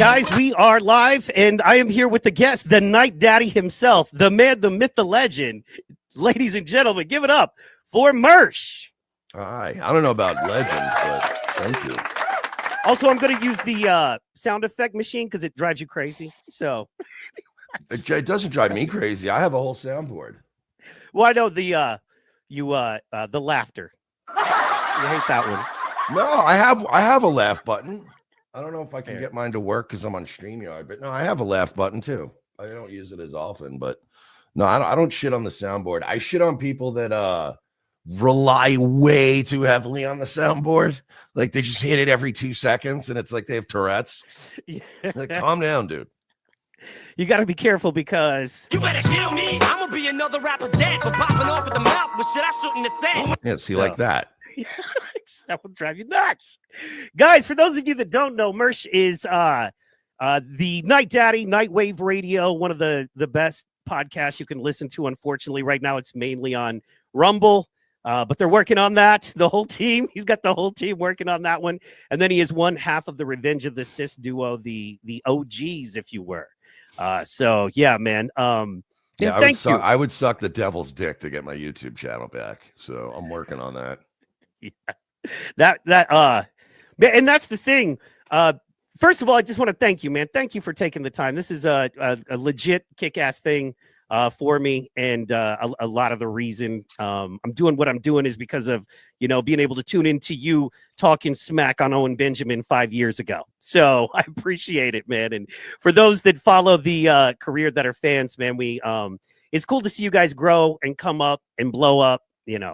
Guys, we are live, and I am here with the guest, the Night Daddy himself, the man, the myth, the legend. Ladies and gentlemen, give it up for MERSH. Hi. I don't know about legend, but thank you. Also, I'm going to use the sound effect machine because it drives you crazy. So It doesn't drive me crazy. I have a whole soundboard. well, I know the laughter. You hate that one. No, I have a laugh button. I don't know if I can get mine to work because I'm on StreamYard, but no, I have a laugh button too. I don't use it as often, but no, I don't shit on the soundboard. I shit on people that rely way too heavily on the soundboard. Like they just hit it every 2 seconds and it's like they have Tourette's. Yeah. Like, calm down, dude. You got to be careful because you better kill me. I'm gonna be another rapper dead for popping off at the mouth with shit I shouldn't have said. Yeah, see, like that. That will drive you nuts. Guys, for those of you that don't know, MERSH is the Night Daddy, Nightwave Radio, one of the best podcasts you can listen to. Unfortunately, right now it's mainly on Rumble, but they're working on that. The whole team, he's got the whole team working on that one. And then he is one half of the Revenge of the CIS duo, the OGs, if you were. So yeah, man. Yeah, I would suck the devil's dick to get my YouTube channel back. So I'm working on that. Yeah. And that's the thing. First of all, I just want to thank you, man. Thank you for taking the time. This is a legit kick-ass thing for me, and a lot of the reason I'm doing what I'm doing is because of being able to tune into you talking smack on Owen Benjamin 5 years ago. So I appreciate it, man. And for those that follow the career that are fans, man, it's cool to see you guys grow and come up and blow up.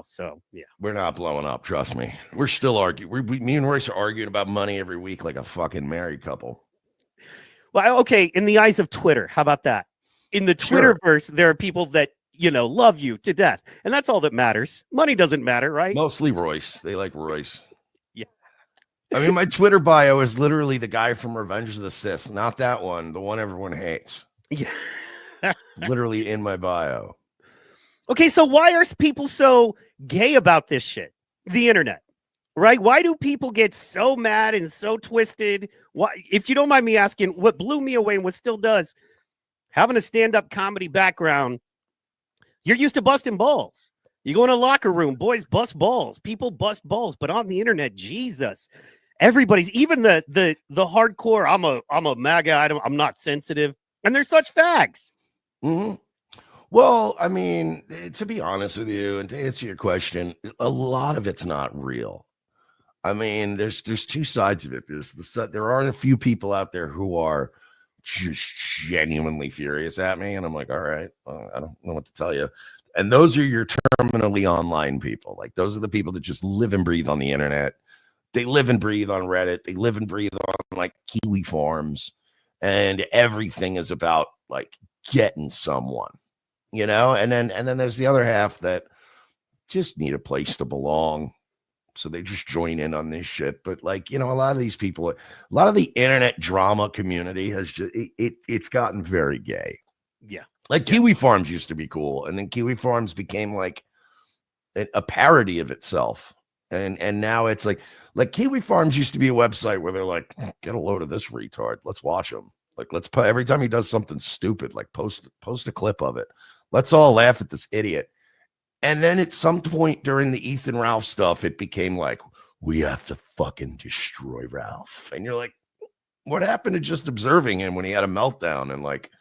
So yeah, we're not blowing up. Trust me. We're still arguing. Me and Royce are arguing about money every week like a fucking married couple. Well, okay. In the eyes of Twitter, how about that? In the Twitterverse, there are people that love you to death, and that's all that matters. Money doesn't matter, right? Mostly Royce. They like Royce. Yeah. I mean, my Twitter bio is literally the guy from Revenge of the CIS, not that one, the one everyone hates. Yeah. Literally in my bio. Okay, so why are people so gay about this shit? The internet, right? Why do people get so mad and so twisted? Why, if you don't mind me asking, what blew me away and what still does, having a stand-up comedy background, you're used to busting balls. You go in a locker room, boys bust balls, people bust balls, but on the internet, Jesus, everybody's, even the hardcore, I'm a MAGA, I'm not sensitive, and they're such fags. Mm-hmm. Well, I mean, to be honest with you, and to answer your question, a lot of it's not real. I mean, there's two sides of it. There are a few people out there who are just genuinely furious at me, and I'm like, all right, I don't know what to tell you. And those are your terminally online people. Like, those are the people that just live and breathe on the internet. They live and breathe on Reddit. They live and breathe on like Kiwi forums, and everything is about like getting someone. And then there's the other half that just need a place to belong. So they just join in on this shit. But like, a lot of these people, a lot of the internet drama community has just, it's gotten very gay. Yeah. Like Kiwi Farms used to be cool. And then Kiwi Farms became like a parody of itself. And now it's like Kiwi Farms used to be a website where they're like, get a load of this retard. Let's watch him. Like, let's put every time he does something stupid, like post a clip of it. Let's all laugh at this idiot. And then at some point during the Ethan Ralph stuff, it became like, we have to fucking destroy Ralph. And you're like, what happened to just observing him when he had a meltdown and like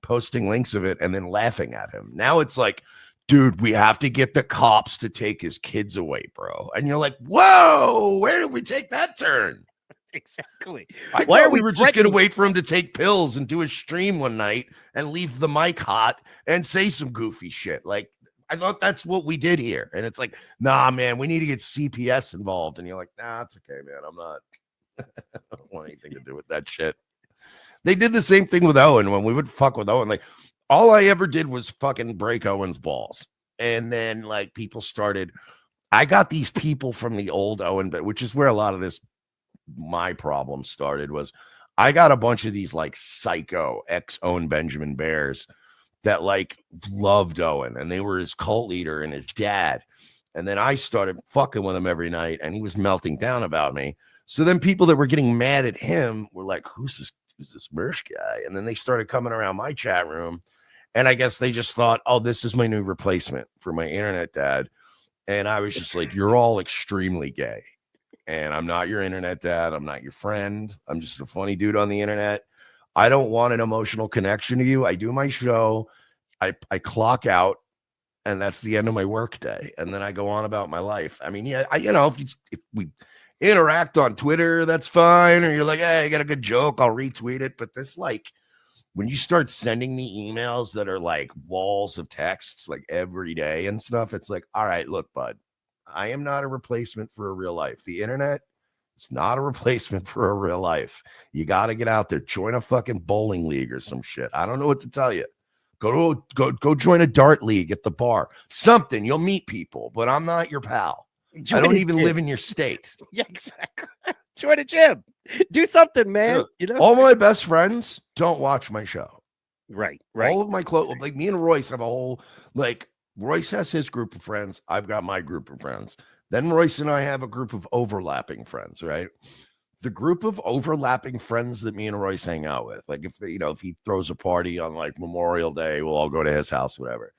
posting links of it and then laughing at him? Now it's like, dude, we have to get the cops to take his kids away, bro. And you're like, whoa, where did we take that turn? Exactly. Why are we just going to wait for him to take pills and do a stream one night and leave the mic hot and say some goofy shit? Like, I thought that's what we did here. And it's like, nah, man, we need to get CPS involved. And you're like, nah, it's okay, man. I'm not, I don't want anything to do with that shit. They did the same thing with Owen when we would fuck with Owen. Like, all I ever did was fucking break Owen's balls. And then like people started, I got these people from the old Owen, but which is where a lot of this, my problem started, was I got a bunch of these like psycho ex-Owen Benjamin bears that like loved Owen, and they were his cult leader and his dad. And then I started fucking with him every night, and he was melting down about me. So then people that were getting mad at him were like, who's this who's this MERSH guy? And then they started coming around my chat room. And I guess they just thought, oh, this is my new replacement for my internet dad. And I was just like, you're all extremely gay. And I'm not your internet dad. I'm not your friend. I'm just a funny dude on the internet. I don't want an emotional connection to you. I do my show. I clock out. And that's the end of my work day. And then I go on about my life. I mean, yeah, if we interact on Twitter, that's fine. Or you're like, hey, I got a good joke, I'll retweet it. But this, like, when you start sending me emails that are like walls of texts, like every day and stuff, it's like, all right, look, bud, I am not a replacement for a real life. The internet is not a replacement for a real life. You got to get out there, join a fucking bowling league or some shit. I don't know what to tell you. Go join a dart league at the bar. Something. You'll meet people, but I'm not your pal. I don't even live in your state. Yeah, exactly. Join a gym. Do something, man. You know, all my best friends don't watch my show. Right. All of my like me and Royce have a whole, like, Royce has his group of friends. I've got my group of friends. Then Royce and I have a group of overlapping friends, right? The group of overlapping friends that me and Royce hang out with, like if he throws a party on like Memorial Day, we'll all go to his house, whatever.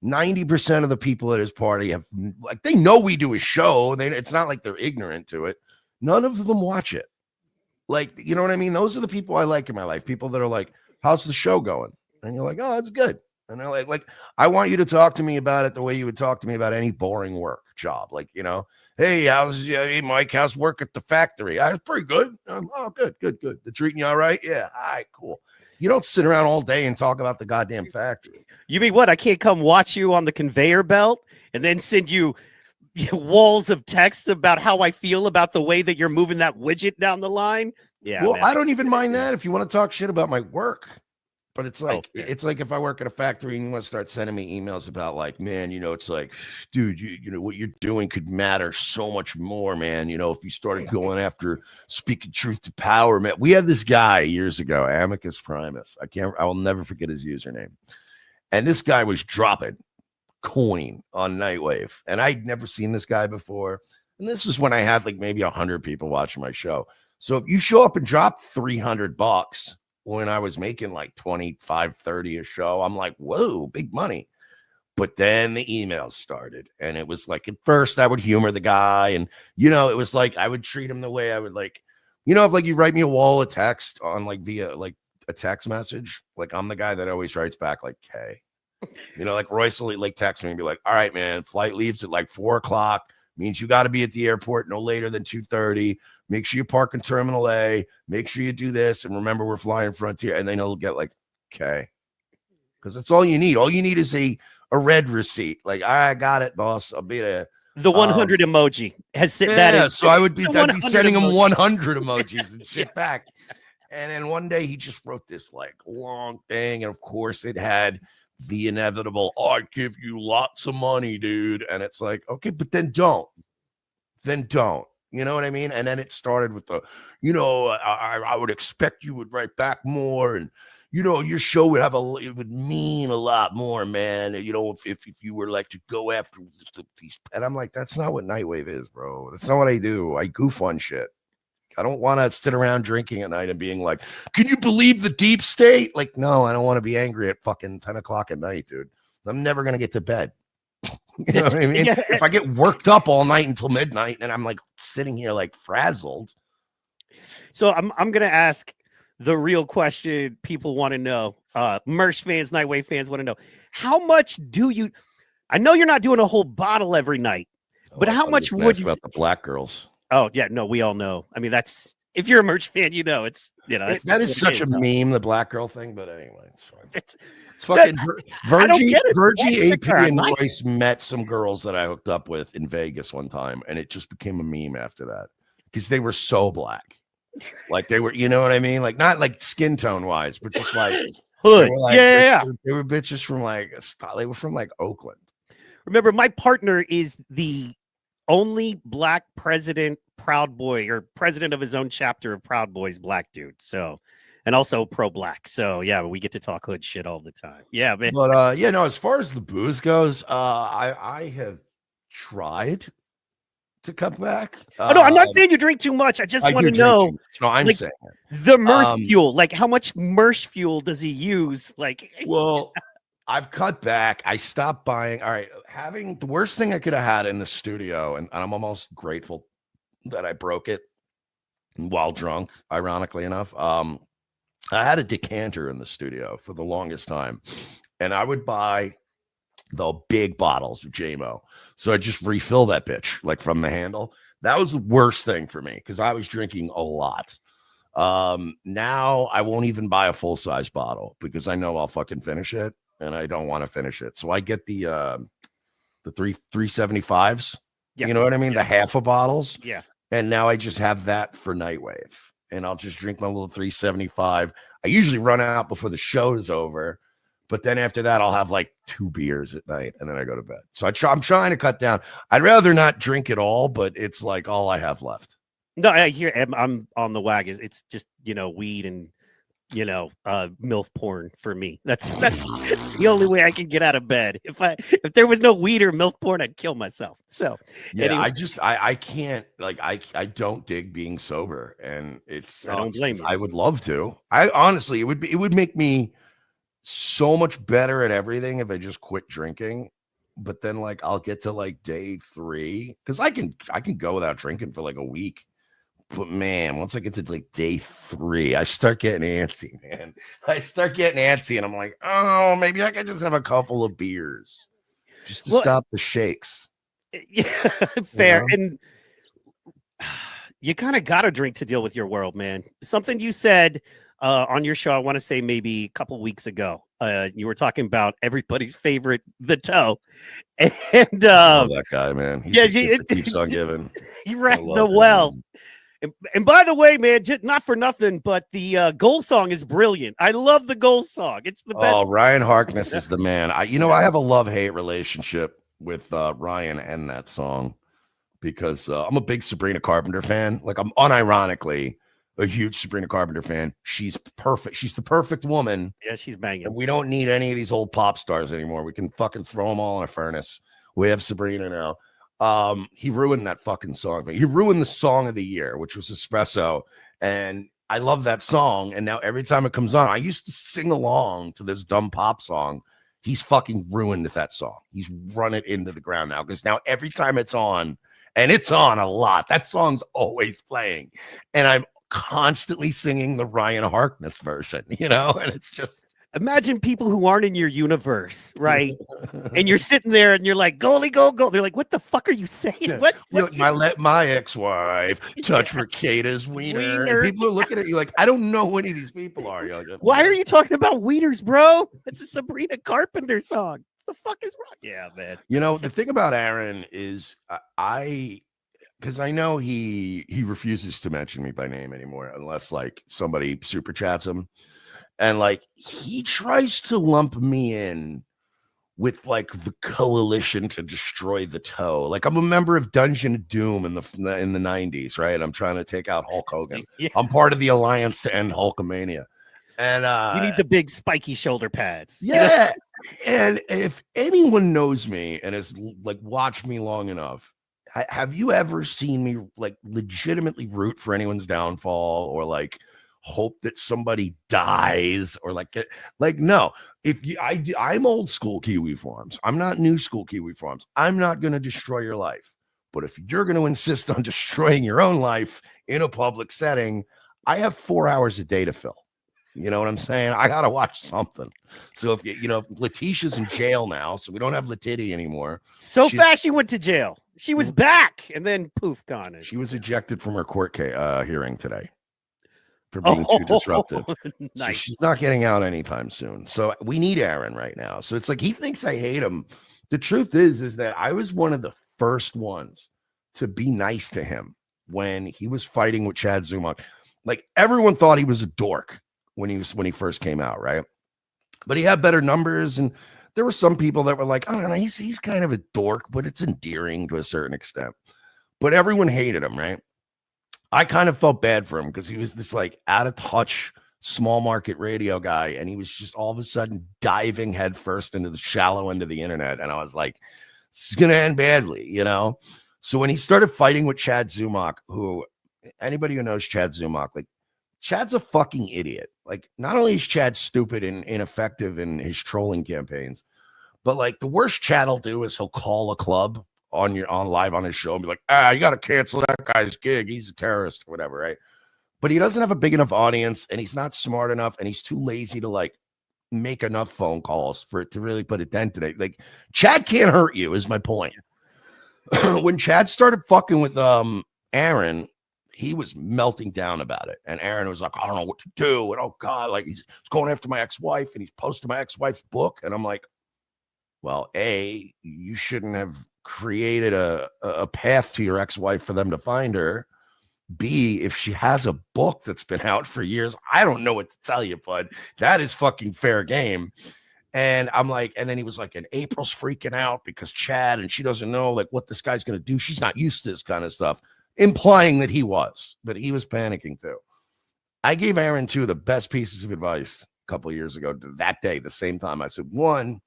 90% of the people at his party have, like, they know we do a show. It's not like they're ignorant to it. None of them watch it. Like, you know what I mean? Those are the people I like in my life. People that are like, how's the show going? And you're like, oh, it's good. And they're like, I want you to talk to me about it the way you would talk to me about any boring work job. Like, hey, Mike, how's work at the factory? I was pretty good. Oh, good. They're treating you all right? Yeah. All right, cool. You don't sit around all day and talk about the goddamn factory. You mean what? I can't come watch you on the conveyor belt and then send you walls of text about how I feel about the way that you're moving that widget down the line? Yeah. Well, man. I don't even mind that if you want to talk shit about my work. But it's like, it's like if I work at a factory and you want to start sending me emails about, like, man, it's like, dude, you know what you're doing could matter so much more, man. If you started going after speaking truth to power, man. We had this guy years ago, Amicus Primus. I will never forget his username. And this guy was dropping coin on Nightwave. And I'd never seen this guy before. And this was when I had like maybe 100 people watching my show. So if you show up and drop $300 when I was making like 25, 30 a show, I'm like, whoa, big money. But then the emails started, and it was like, at first I would humor the guy, and it was like I would treat him the way I would, like, if like you write me a wall of text on like via like a text message, like I'm the guy that always writes back like, hey, like Royce will like text me and be like, all right, man, flight leaves at like 4:00. Means you got to be at the airport no later than 2:30. Make sure you park in Terminal A. Make sure you do this. And remember, we're flying Frontier. And then he'll get like, okay. Because that's all you need. All you need is a red receipt. Like, I got it, boss. I'll be there. The 100 emoji has said that. Is, so I'd be sending him 100 emojis and shit back. And then one day he just wrote this like long thing. And of course it had the inevitable, I'd give you lots of money, dude. And it's like, okay, but then don't. You know what I mean? And then it started with the, I would expect you would write back more, and your show would it would mean a lot more, man. If you were like to go after these, and I'm like, that's not what Nightwave is, bro. That's not what I do. I goof on shit. I don't want to sit around drinking at night and being like, can you believe the deep state? Like, no, I don't want to be angry at fucking 10 o'clock at night, dude. I'm never going to get to bed. You know what I mean? If I get worked up all night until midnight and I'm like sitting here like frazzled. So I'm going to ask the real question people want to know. MERSH fans, Nightwave fans want to know. How much do you, I know you're not doing a whole bottle every night, but how much would you, about the black girls? Oh yeah, no, we all know. I mean, that's, if you're a MERSH fan, it's that is such a meme, the black girl thing. But anyway, it's fine. It's fucking Virgie, AP, and Royce met some girls that I hooked up with in Vegas one time, and it just became a meme after that because they were so black, like they were, you know what I mean? Like not like skin tone wise, but just like hood. They were bitches from they were from like Oakland. Remember, my partner is the only black president Proud Boy, or president of his own chapter of Proud Boys, black dude. So, and also pro-black. So yeah, we get to talk hood shit all the time. Yeah, man. But as far as the booze goes, I have tried to cut back. Oh, no, I'm not saying you drink too much. I just want to know. No, I'm like, saying the MERSH fuel. Like, how much MERSH fuel does he use? Like, well, I've cut back. I stopped buying. All right, having the worst thing I could have had in the studio, and I'm almost grateful that I broke it while drunk, ironically enough. I had a decanter in the studio for the longest time, and I would buy the big bottles of JMO. So I just refill that bitch like from the handle. That was the worst thing for me because I was drinking a lot. Now I won't even buy a full-size bottle because I know I'll fucking finish it and I don't want to finish it. So I get the 375s. Yeah. You know what I mean? The half a bottles. Yeah. And now I just have that for Nightwave. And I'll just drink my little 375. I usually run out before the show is over. But then after that, I'll have like 2 beers at night and then I go to bed. So I'm trying to cut down. I'd rather not drink it all, but it's like all I have left. No, I hear I'm on the wagon. It's just, weed and, MILF porn for me. That's the only way I can get out of bed. If there was no weed or MILF porn, I'd kill myself. So yeah, anyway. I can't, like, I don't dig being sober, and it's, I don't blame you. I would love to. I honestly, it would make me so much better at everything if I just quit drinking. But then like I'll get to like day 3 because I can go without drinking for like a week. But man, once I get to like day 3, I start getting antsy, man. I start getting antsy, and I'm like, oh, maybe I can just have a couple of beers just to stop the shakes. Yeah, fair. And you kind of got to drink to deal with your world, man. Something you said on your show, I want to say maybe a couple weeks ago. You were talking about everybody's favorite, the toe, and I love that guy, man. He keeps on giving. He rang the well. And by the way, man, just not for nothing, but the goal song is brilliant. I love the goal song. It's the best. Oh, Ryan Harkness is the man. I have a love-hate relationship with Ryan and that song because I'm a big Sabrina Carpenter fan. Like, I'm unironically a huge Sabrina Carpenter fan. She's perfect. She's the perfect woman. Yeah, she's banging. And we don't need any of these old pop stars anymore. We can fucking throw them all in a furnace. We have Sabrina now. He ruined that fucking song. He ruined the song of the year, which was Espresso. And I love that song. And now every time it comes on, I used to sing along to this dumb pop song. He's fucking ruined that song. He's run it into the ground now because now every time it's on, and it's on a lot, that song's always playing. And I'm constantly singing the Ryan Harkness version, and it's just. Imagine people who aren't in your universe, right? And you're sitting there and you're like, goalie, go, go. They're like, what the fuck are you saying? Yeah. What? Let my ex-wife touch Mercator's wiener. And people are looking at you like, I don't know who any of these people are. You're like, why are you talking about wieners, bro? It's a Sabrina Carpenter song. What the fuck is wrong? Yeah, man. The thing about Aaron is because I know he refuses to mention me by name anymore unless like somebody super chats him. And like he tries to lump me in with like the coalition to destroy the toe. Like I'm a member of Dungeon of Doom in the 90s, right? I'm trying to take out Hulk Hogan. Yeah. I'm part of the alliance to end Hulkamania. And you need the big spiky shoulder pads. Yeah. And if anyone knows me and has like watched me long enough, have you ever seen me like legitimately root for anyone's downfall or like hope that somebody dies or no? I'm old school Kiwi Farms. I'm not new school Kiwi Farms. I'm not going to destroy your life. But if you're going to insist on destroying your own life in a public setting, I have 4 hours a day to fill. You know what I'm saying? I got to watch something. So if Letitia's in jail now, so we don't have Letitia anymore. Fast she went to jail. She was back and then poof, gone. She was ejected from her court hearing today for being too disruptive. Nice. So she's not getting out anytime soon. So we need Aaron right now. So it's like he thinks I hate him. The truth is that I was one of the first ones to be nice to him when he was fighting with Chad Zumach. Like everyone thought he was a dork when he first came out, right? But he had better numbers, and there were some people that were like, I don't know, he's kind of a dork, but it's endearing to a certain extent. But everyone hated him, right? I kind of felt bad for him because he was this like out of touch small market radio guy, and he was just all of a sudden diving headfirst into the shallow end of the internet. And I was like, this is gonna end badly, So when he started fighting with Chad Zumach, who anybody who knows Chad Zumach, like Chad's a fucking idiot. Like not only is Chad stupid and ineffective in his trolling campaigns, but like the worst Chad will do is he'll call a club on live on his show and be like, you got to cancel that guy's gig. He's a terrorist or whatever, right? But he doesn't have a big enough audience and he's not smart enough and he's too lazy to like make enough phone calls for it to really put a dent in it. Like Chad can't hurt you is my point. When Chad started fucking with Aaron, he was melting down about it. And Aaron was like, I don't know what to do. And oh God, like he's going after my ex-wife and he's posting my ex-wife's book. And I'm like, well, A, you shouldn't have created a path to your ex-wife for them to find her. B, if she has a book that's been out for years, I don't know what to tell you, bud. That is fucking fair game. And I'm like, and then he was like, and April's freaking out because Chad, and she doesn't know like what this guy's going to do. She's not used to this kind of stuff, implying that he was panicking too. I gave Aaron two of the best pieces of advice a couple of years ago that day, the same time. I said, one,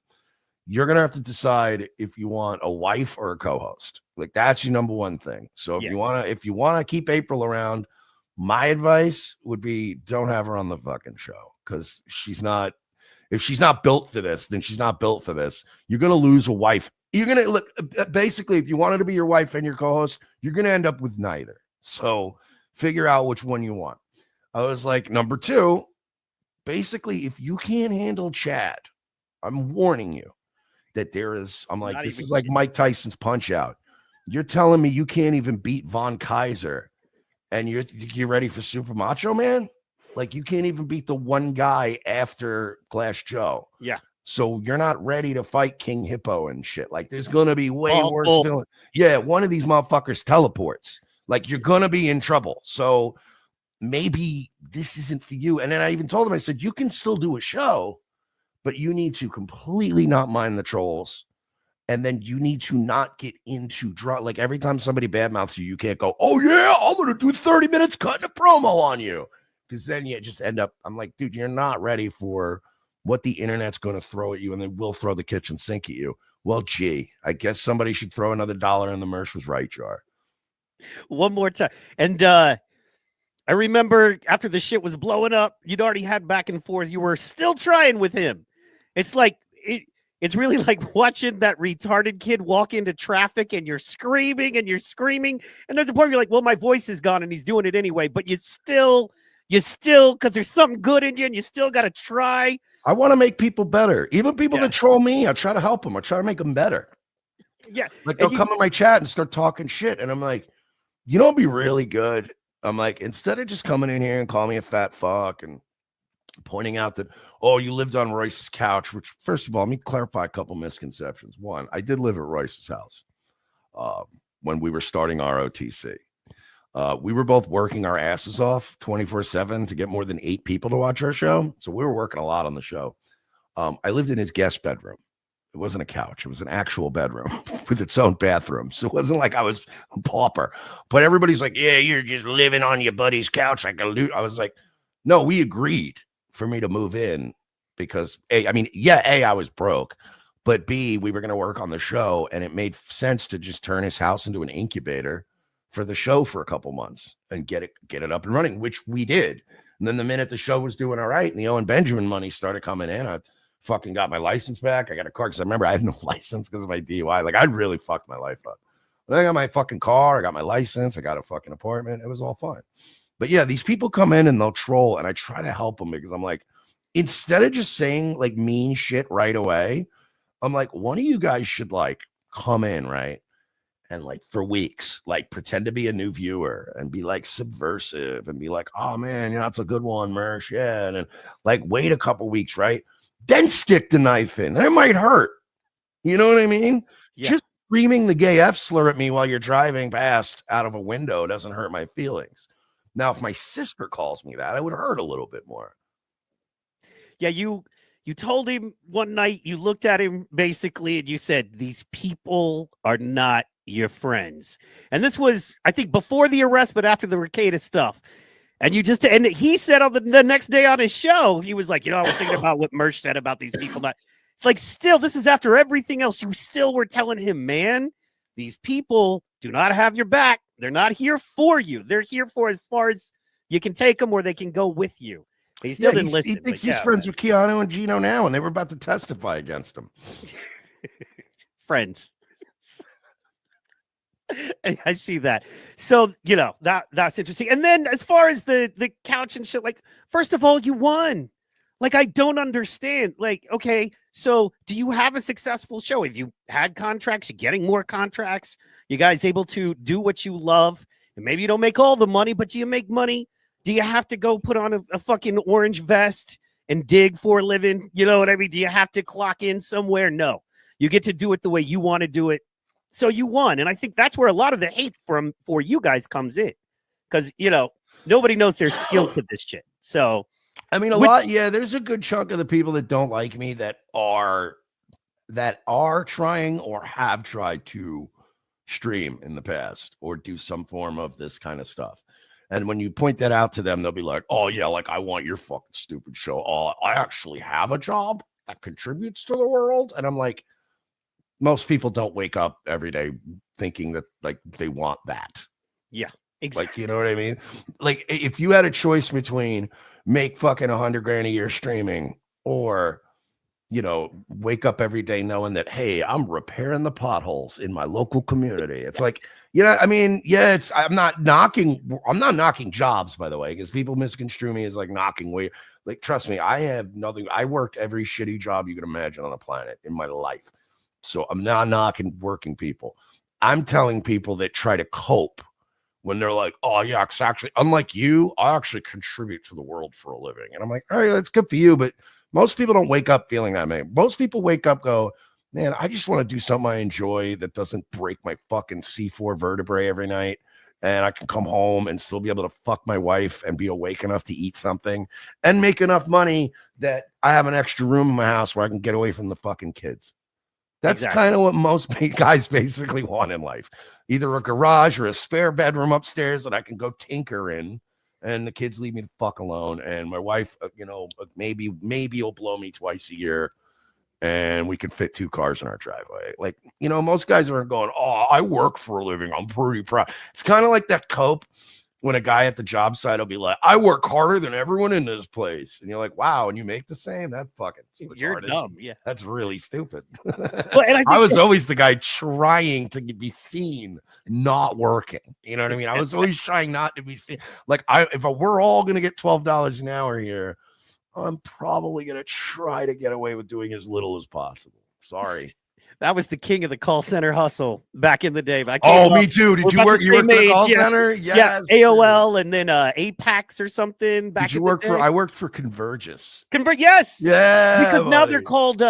you're going to have to decide if you want a wife or a co-host. Like that's your number one thing. So if you want to keep April around, my advice would be don't have her on the fucking show because if she's not built for this, then she's not built for this. You're going to lose a wife. You're going to look basically if you wanted to be your wife and your co-host, you're going to end up with neither. So figure out which one you want. I was like, number two, basically, if you can't handle Chad, I'm warning you that I'm like, this is like Mike Tyson's Punch Out. You're telling me you can't even beat Von Kaiser and you're ready for Super Macho Man? Like you can't even beat the one guy after Glass Joe. Yeah. So you're not ready to fight King Hippo and shit. Like there's going to be way worse villain. Yeah. One of these motherfuckers teleports. Like you're going to be in trouble. So maybe this isn't for you. And then I even told him, I said, you can still do a show, but you need to completely not mind the trolls. And then you need to not get into like every time somebody badmouths you, you can't go, oh yeah, I'm going to do 30 minutes cutting a promo on you. Because then you just end up, I'm like, dude, you're not ready for what the internet's going to throw at you. And then we'll throw the kitchen sink at you. Well, gee, I guess somebody should throw another $1 in the MERSH was right jar. One more time. And I remember after the shit was blowing up, you'd already had back and forth. You were still trying with him. It's like, it's really like watching that retarded kid walk into traffic and you're screaming. And there's a point where you're like, well, my voice is gone and he's doing it anyway. But you still, because there's something good in you and you still got to try. I want to make people better. Even people that troll me, I try to help them. I try to make them better. Yeah. Like they'll come in my chat and start talking shit. And I'm like, you know, it'd be really good. I'm like, instead of just coming in here and calling me a fat fuck and pointing out that, oh, you lived on Royce's couch, which first of all, let me clarify a couple misconceptions. One, I did live at Royce's house when we were starting ROTC. We were both working our asses off 24/7 to get more than 8 people to watch our show. So we were working a lot on the show. I lived in his guest bedroom. It wasn't a couch. It was an actual bedroom with its own bathroom. So it wasn't like I was a pauper. But everybody's like, yeah, you're just living on your buddy's couch like a loot. I was like, no, we agreed for me to move in because A, I was broke. But B, we were going to work on the show. And it made sense to just turn his house into an incubator for the show for a couple months and get it up and running, which we did. And then the minute the show was doing all right and the Owen Benjamin money started coming in, I fucking got my license back. I got a car because I remember I had no license because of my DUI. Like I'd really fucked my life up. But I got my fucking car. I got my license. I got a fucking apartment. It was all fine. But yeah, these people come in and they'll troll and I try to help them because I'm like, instead of just saying like mean shit right away, I'm like, one of you guys should like come in, right? And like for weeks, like pretend to be a new viewer and be like subversive and be like, oh man, that's a good one, MERSH. Yeah. And then like wait a couple weeks, right? Then stick the knife in. That might hurt. You know what I mean? Yeah. Just screaming the gay F slur at me while you're driving past out of a window doesn't hurt my feelings. Now, if my sister calls me that, it would hurt a little bit more. Yeah, you told him one night, you looked at him basically and you said, these people are not your friends. And this was, I think, before the arrest, but after the Rekieta stuff. And he said on the next day on his show, he was like, I was thinking about what MERSH said about these people. It's like, still, this is after everything else. You still were telling him, man, these people do not have your back. They're not here for you. They're here for as far as you can take them, or they can go with you. He still didn't listen. He thinks he's friends with Keanu and Gino now, and they were about to testify against him. Friends. I see that. So, that's interesting. And then as far as the couch and shit, like, first of all, you won. Like, I don't understand. Like, okay, so do you have a successful show? Have you had contracts? You're getting more contracts? You guys able to do what you love? And maybe you don't make all the money, but do you make money? Do you have to go put on a fucking orange vest and dig for a living? You know what I mean? Do you have to clock in somewhere? No. You get to do it the way you want to do it. So you won. And I think that's where a lot of the hate for you guys comes in. Because, nobody knows their skill to this shit. So, I mean, there's a good chunk of the people that don't like me that are trying or have tried to stream in the past or do some form of this kind of stuff. And when you point that out to them, they'll be like, oh, yeah, like, I want your fucking stupid show. Oh, I actually have a job that contributes to the world. And I'm like, most people don't wake up every day thinking that, like, they want that. Yeah, exactly. Like, you know what I mean? Like, if you had a choice between make fucking $100,000 a year streaming or, wake up every day knowing that, hey, I'm repairing the potholes in my local community. It's like, I'm not knocking jobs, by the way, because people misconstrue me as like knocking weight. Like, trust me, I have nothing. I worked every shitty job you can imagine on the planet in my life. So I'm not knocking working people. I'm telling people that try to cope when they're like, oh yeah, it's actually, unlike you, I actually contribute to the world for a living. And I'm like, all right, that's good for you. But most people don't wake up feeling that way. Most people wake up, go, man, I just want to do something I enjoy that doesn't break my fucking C4 vertebrae every night. And I can come home and still be able to fuck my wife and be awake enough to eat something and make enough money that I have an extra room in my house where I can get away from the fucking kids. That's kind of what most guys basically want in life. Either a garage or a spare bedroom upstairs that I can go tinker in, and the kids leave me the fuck alone. And my wife, maybe will blow me twice a year, and we can fit 2 cars in our driveway. Like, most guys aren't going, oh, I work for a living, I'm pretty proud. It's kind of like that cope when a guy at the job site will be like, I work harder than everyone in this place. And you're like, wow, and you make the same? That fucking you're dumb. Yeah. That's really stupid. Well, and I was always the guy trying to be seen, not working. You know what I mean? I was always trying not to be seen. Like, if we're all going to get $12 an hour here, I'm probably going to try to get away with doing as little as possible. Sorry. That was the king of the call center hustle back in the day. Me too. Did you work? You worked for the call center? Yes. Yeah, AOL and then Apex or something. Back. Did you work for? I worked for Convergys. Yes. Yeah. Because now they're called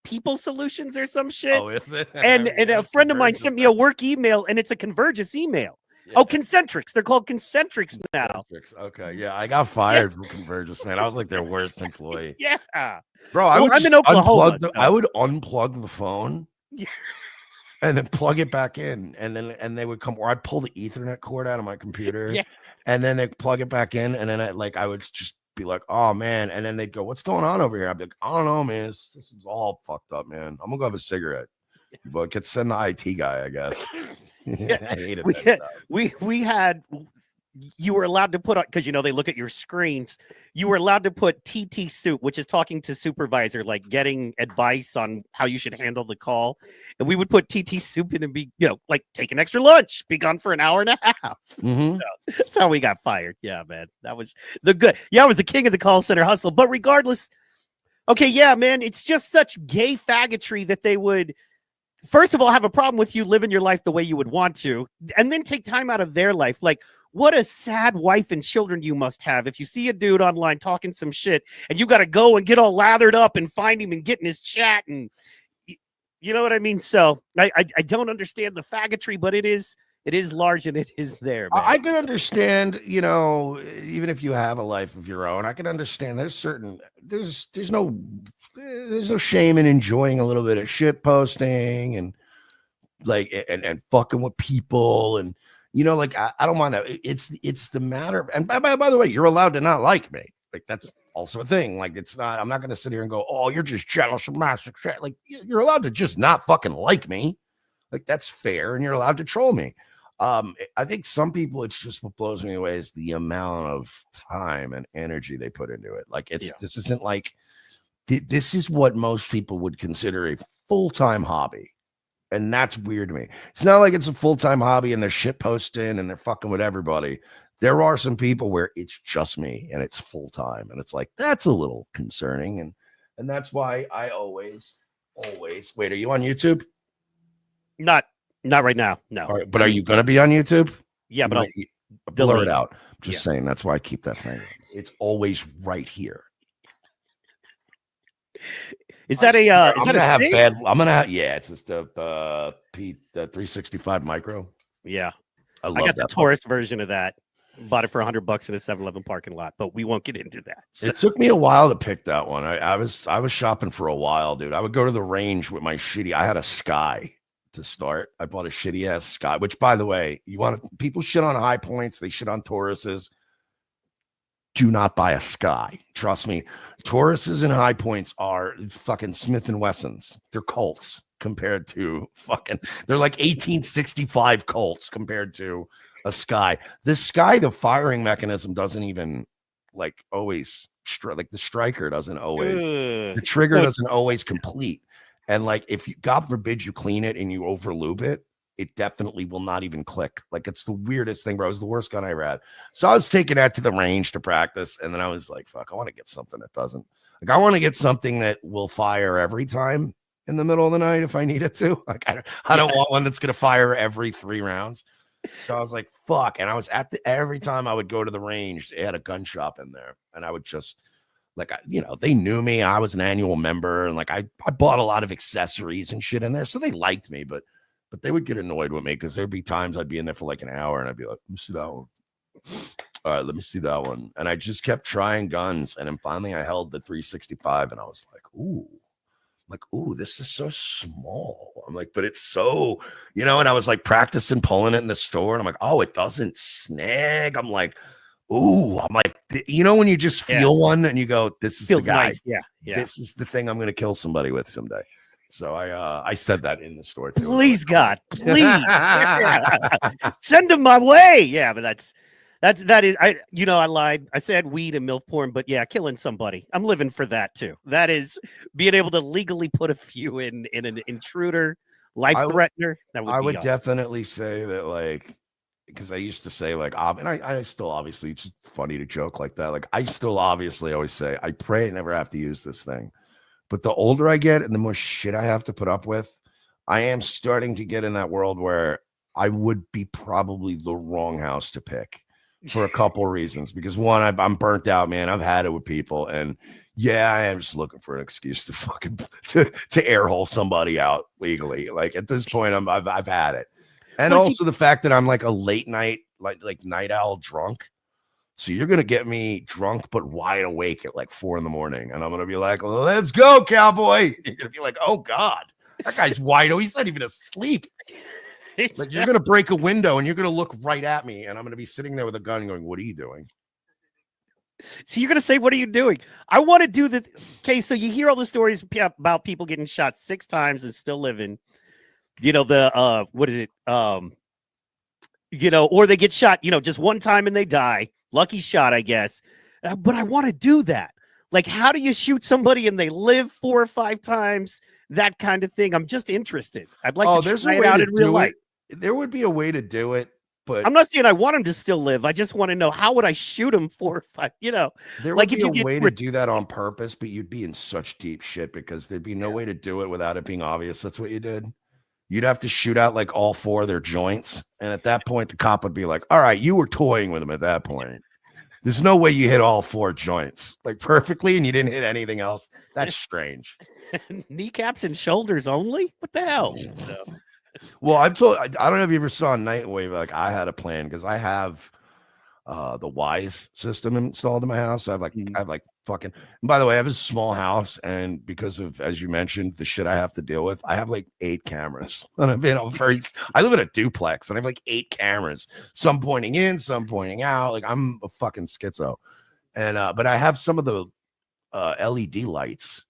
People Solutions or some shit. Oh, is it? And a friend of mine sent me a work email, and it's a Convergys email. Yeah. Oh, Concentrics. They're called Concentrics now. Okay. Yeah, I got fired from Convergys, man. I was like their worst employee. Yeah. Bro, I'm in Oklahoma. I would unplug the phone and then plug it back in. And they would come, or I'd pull the Ethernet cord out of my computer and then they'd plug it back in. And then I would just be like, oh man. And then they'd go, what's going on over here? I'd be like, I don't know, man. This is all fucked up, man. I'm gonna go have a cigarette. But could send the IT guy, I guess. I hated that stuff. We had, you were allowed to put on, because they look at your screens, you were allowed to put TT soup, which is talking to supervisor, like getting advice on how you should handle the call. And we would put TT soup in and be, like take an extra lunch, be gone for an hour and a half. Mm-hmm. So that's how we got fired. Yeah, man. That was I was the king of the call center hustle. But regardless, okay, yeah, man, it's just such gay faggotry that they would, first of all, have a problem with you living your life the way you would want to, and then take time out of their life. Like, what a sad wife and children you must have if you see a dude online talking some shit and you got to go and get all lathered up and find him and get in his chat. And you know what I mean? So I don't understand the faggotry, but it is large and it is there. Man. I can understand, even if you have a life of your own, I can understand there's no shame in enjoying a little bit of shit posting and like, and fucking with people. And, like, I don't mind that. It's the matter. And by the way, you're allowed to not like me. Like, that's also a thing. Like, I'm not going to sit here and go, oh, you're just jealous of massive shit. Like, you're allowed to just not fucking like me. Like, that's fair, and you're allowed to troll me. I think some people, it's just what blows me away is the amount of time and energy they put into it. Like, this isn't like this is what most people would consider a full-time hobby. And that's weird to me. It's not like it's a full-time hobby and they're shit posting and they're fucking with everybody. There are some people where it's just me and it's full-time. And it's like, that's a little concerning. And that's why I always wait. Are you on YouTube? Not right now. No. All right, but are you going to be on YouTube? Yeah, but I'll blur it out. I'm just saying, that's why I keep that thing. It's always right here. Is that a? I'm gonna have bad. I'm gonna have. Yeah, it's just the 365 micro. Yeah, I got the tourist version of that. Bought it for $100 in a 7-Eleven parking lot, but we won't get into that. So. It took me a while to pick that one. I was shopping for a while, dude. I would go to the range with my shitty. I had a Sky to start. I bought a shitty ass Sky. Which, by the way, people shit on high points. They shit on Tauruses. Do not buy a Sky. Trust me. Tauruses and high points are fucking Smith & Wessons. They're Colts compared to they're like 1865 Colts compared to a Sky. The Sky, the firing mechanism doesn't even always the striker doesn't always, the trigger doesn't always complete. And if you, God forbid, you clean it and you over lube it, it definitely will not even click. It's the weirdest thing, bro. It was the worst gun I ever had. So I was taking that to the range to practice. And then I was like, fuck, I want to get something that doesn't. I want to get something that will fire every time in the middle of the night if I need it to. I don't want one that's going to fire every 3 rounds. So I was like, fuck. And I was every time I would go to the range, they had a gun shop in there. And I would just, they knew me. I was an annual member. And I bought a lot of accessories and shit in there. So they liked me, but they would get annoyed with me because there'd be times I'd be in there for an hour and I'd be like, let me see that one. All right, let me see that one. And I just kept trying guns. And then finally I held the 365 and I was like, ooh, this is so small. I'm like, but it's so, and I was practicing pulling it in the store. And I'm like, oh, it doesn't snag. I'm like, ooh, I'm like, when you just feel one and you go, this is the guy. Nice. Yeah. This is the thing I'm going to kill somebody with someday. So I said that in the store too. Please, God, please send him my way. Yeah, but that is I lied. I said weed and MILF porn, but yeah, killing somebody. I'm living for that too. That is being able to legally put a few in an intruder, life threatener. I would definitely say that because I used to say and I still obviously, it's funny to joke like that. I still obviously always say I pray I never have to use this thing. But the older I get and the more shit I have to put up with, I am starting to get in that world where I would be probably the wrong house to pick for a couple reasons. Because one, I'm burnt out, man. I've had it with people. And yeah, I am just looking for an excuse to to air hole somebody out legally. At this point, I've had it. And also the fact that I'm a late night, night owl drunk. So you're going to get me drunk, but wide awake at 4 a.m. And I'm going to be like, let's go, cowboy. You're going to be like, oh God, that guy's wide awake. He's not even asleep. You're going to break a window and you're going to look right at me. And I'm going to be sitting there with a gun going, what are you doing? So you're going to say, what are you doing? I want to do the okay. So you hear all the stories about people getting shot 6 times and still living, what is it? Or they get shot, just one time and they die. Lucky shot, I guess. But I want to do that. How do you shoot somebody and they live 4 or 5 times? That kind of thing. I'm just interested. I'd like to try it out in real life. There would be a way to do it, but I'm not saying I want him to still live. I just want to know, how would I shoot him 4 or 5? There would be a way to do that on purpose, but you'd be in such deep shit because there'd be no way to do it without it being obvious. That's what you did. You'd have to shoot out all 4 of their joints. And at that point, the cop would be like, all right, you were toying with him at that point. There's no way you hit all 4 joints perfectly and you didn't hit anything else. That's strange. Kneecaps and shoulders only? What the hell? Well, I don't know if you ever saw Nightwave. I had a plan because I have the Wise system installed in my house. I have fucking, and by the way, I have a small house, and because of, as you mentioned, the shit I have to deal with, I have 8 cameras. And I live in a duplex and I have 8 cameras, some pointing in, some pointing out. I'm a fucking schizo. And but I have some of the LED lights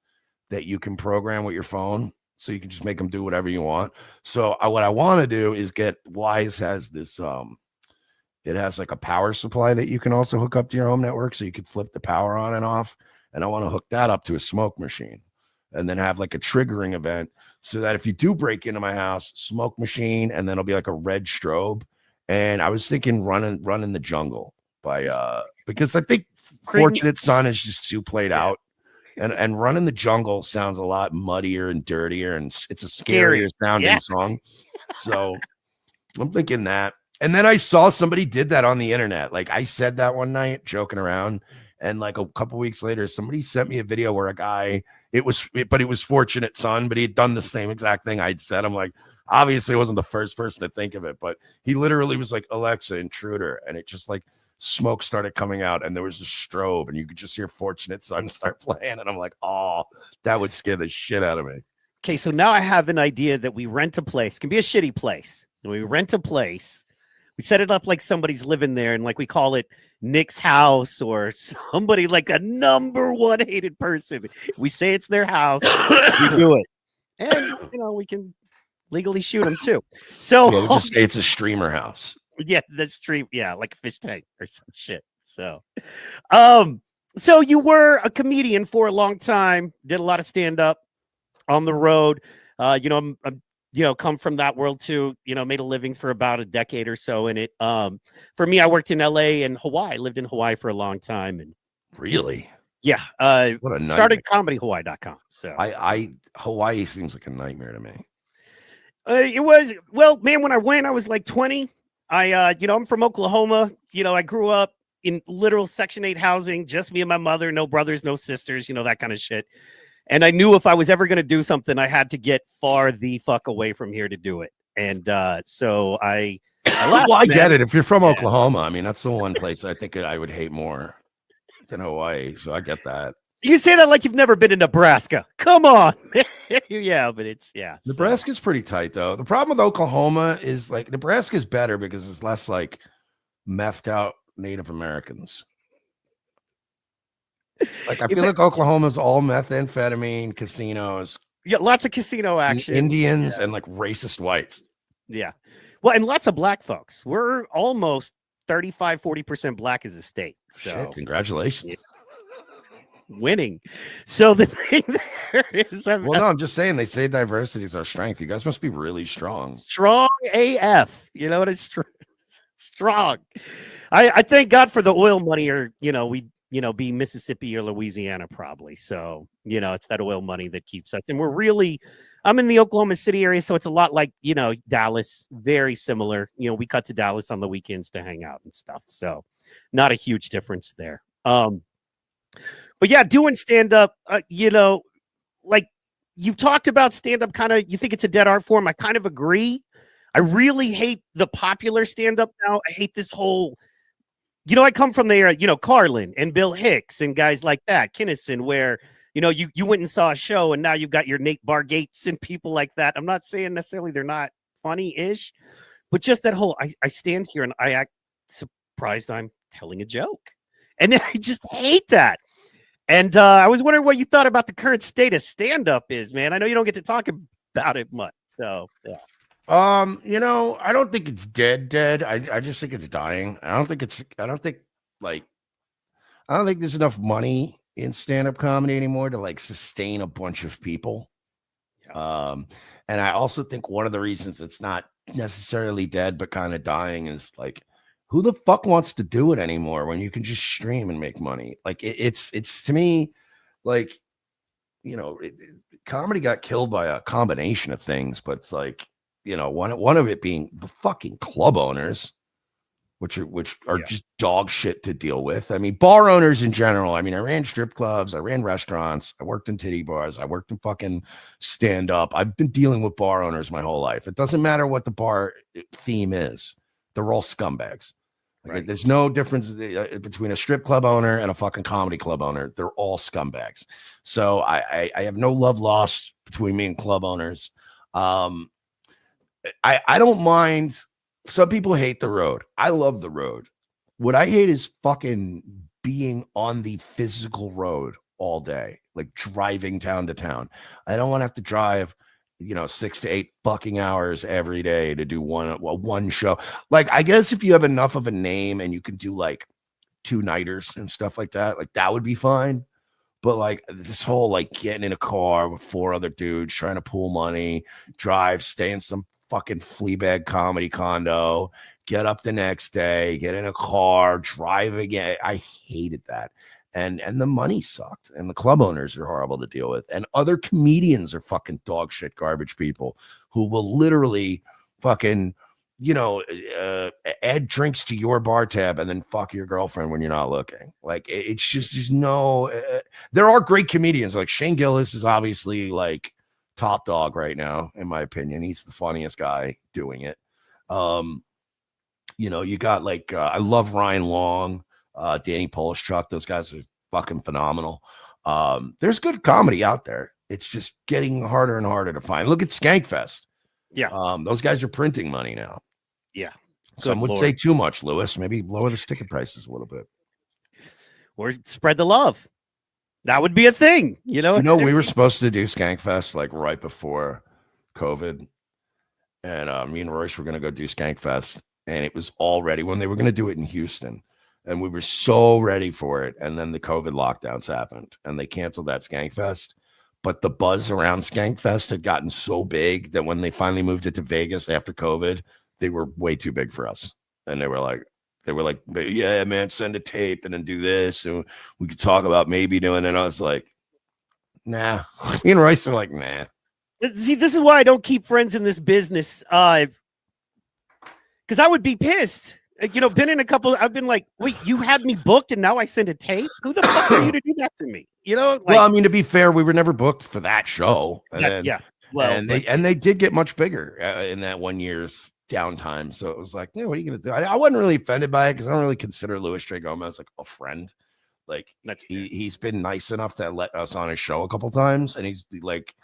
that you can program with your phone. so you can just make them do whatever you want. So what I want to do is get Wise has this it has like a power supply that you can also hook up to your home network, so you could flip the power on and off. And I want to hook that up to a smoke machine, and then have like a triggering event so that if you do break into my house, smoke machine, and then it'll be like a red strobe. And I was thinking running the jungle by because I think Fortunate Son is just too played out. And Run in the Jungle sounds a lot muddier and dirtier, and it's a scarier sounding song. So I'm thinking that. And then I saw somebody did that on the internet. Like I said that one night, joking around, and like a couple weeks later, somebody sent me a video where a guy, it was Fortunate Son, but he had done the same exact thing I'd said. I'm like, obviously, I wasn't the first person to think of it, but he literally was like, Alexa, intruder, and it just like smoke started coming out, and there was a strobe, and you could just hear Fortunate Son start playing, and I'm like, oh, that would scare the shit out of me. Okay, so now I have an idea that we rent a place. It can be a shitty place. And we rent a place. We set it up like somebody's living there, and like we call it Nick's house or somebody like a number one hated person. We say it's their house. We do it. And, we can legally shoot them too. So we'll just say it's a streamer house. Yeah, the stream. Yeah, like a fish tank or some shit. So, so you were a comedian for a long time, did a lot of stand up on the road. I'm come from that world too, made a living for about a decade or so in it. For me, I worked in LA and Hawaii, lived in Hawaii for a long time. And really? Yeah. What a started comedyhawaii.com. So Hawaii seems like a nightmare to me. It was, well, man, when I went, I was like 20. I'm from Oklahoma. I grew up in literal Section 8 housing, just me and my mother, no brothers, no sisters, that kind of shit. And I knew if I was ever going to do something, I had to get far the fuck away from here to do it. And so I well, I get it. If you're from Oklahoma, I mean, that's the one place I think I would hate more than Hawaii. So I get that. You say that like you've never been to Nebraska. Come on. Yeah, but Nebraska's pretty tight, though. The problem with Oklahoma is like Nebraska's better because it's less like methed out Native Americans. Like I feel like Oklahoma's all methamphetamine, casinos. Yeah, lots of casino action. Indians and like racist whites. Yeah. Well, and lots of black folks. We're almost 35-40% black as a state. So shit, congratulations. Winning. So the thing there is, well, no, I'm just saying they say diversity is our strength. You guys must be really strong. Strong AF. You know what is strong. I thank God for the oil money, or we be Mississippi or Louisiana probably. So it's that oil money that keeps us. And I'm in the Oklahoma City area, so it's a lot like Dallas, very similar. We cut to Dallas on the weekends to hang out and stuff. So not a huge difference there. But yeah, doing stand-up, like you've talked about stand-up kind of, you think it's a dead art form. I kind of agree. I really hate the popular stand-up now. I hate this whole, I come from there, Carlin and Bill Hicks and guys like that, Kinnison, where, you went and saw a show and now you've got your Nate Bargatze and people like that. I'm not saying necessarily they're not funny-ish, but just that whole, I stand here and I act surprised I'm telling a joke. And I just hate that. And I was wondering what you thought about the current state of stand-up is, man. I know you don't get to talk about it much. So, yeah. I don't think it's dead. I just think it's dying. I don't think there's enough money in stand-up comedy anymore to like sustain a bunch of people. Yeah. And I also think one of the reasons it's not necessarily dead, but kind of dying is like, who the fuck wants to do it anymore when you can just stream and make money? Like it's to me, like, comedy got killed by a combination of things, but it's like, one of it being the fucking club owners, which are just dog shit to deal with. I mean, bar owners in general. I mean, I ran strip clubs, I ran restaurants, I worked in titty bars, I worked in fucking stand up. I've been dealing with bar owners my whole life. It doesn't matter what the bar theme is. They're all scumbags. Right. There's no difference between a strip club owner and a fucking comedy club owner. They're all scumbags. So I have no love lost between me and club owners. I don't mind. Some people hate the road. I love the road. What I hate is fucking being on the physical road all day, like driving town to town. I don't want to have to drive 6 to 8 fucking hours every day to do one show. Like, I guess if you have enough of a name and you can do like 2-nighters and stuff like that would be fine. But like this whole like getting in a car with 4 other dudes trying to pool money, drive, stay in some fucking Fleabag comedy condo, get up the next day, get in a car, drive again. I hated that. And the money sucked, and the club owners are horrible to deal with, and other comedians are fucking dog shit garbage people who will literally fucking add drinks to your bar tab and then fuck your girlfriend when you're not looking. Like it's just there's no there are great comedians, like Shane Gillis is obviously like top dog right now in my opinion. He's the funniest guy doing it. You got like I love Ryan Long, Danny Polish-Truck. Those guys are fucking phenomenal. There's good comedy out there. It's just getting harder and harder to find. Look at Skankfest. Yeah. Those guys are printing money now. Yeah. Some would say too much, Lewis. Maybe lower the ticket prices a little bit. Or spread the love. That would be a thing. We were supposed to do Skankfest like right before COVID. And me and Royce were going to go do Skankfest. And it was all ready when they were going to do it in Houston. And we were so ready for it. And then the COVID lockdowns happened. And they canceled that Skankfest. But the buzz around Skankfest had gotten so big that when they finally moved it to Vegas after COVID, they were way too big for us. And they were like, yeah, man, send a tape and then do this. And we could talk about maybe doing it. And I was like, nah. Me and Royce were like, nah. See, this is why I don't keep friends in this business. Because I would be pissed. Been in a couple. I've been like, wait, you had me booked and now I send a tape? Who the fuck are you to do that to me? Well, I mean, to be fair, we were never booked for that show. And yeah. Well, they did get much bigger in that 1 year's downtime. So it was like, yeah, what are you going to do? I wasn't really offended by it because I don't really consider Louis J. Gomez like a friend. Like he's been nice enough to let us on his show a couple times. And he's like,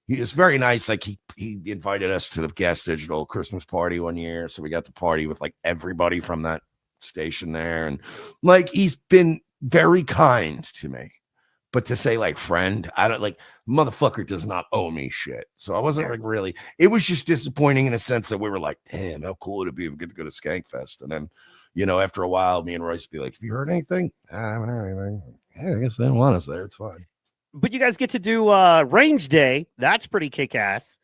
he was very nice. Like he invited us to the Gas Digital Christmas party one year. So we got to party with like everybody from that station there. And like, he's been very kind to me. But to say like friend, I don't like motherfucker does not owe me shit. So I wasn't like really, it was just disappointing in a sense that we were like, damn, how cool would it be if we could go to Skankfest? And then, after a while, me and Royce would be like, have you heard anything? I haven't heard anything. Yeah, I guess they don't want us there. It's fine. But you guys get to do Range Day. That's pretty kick ass.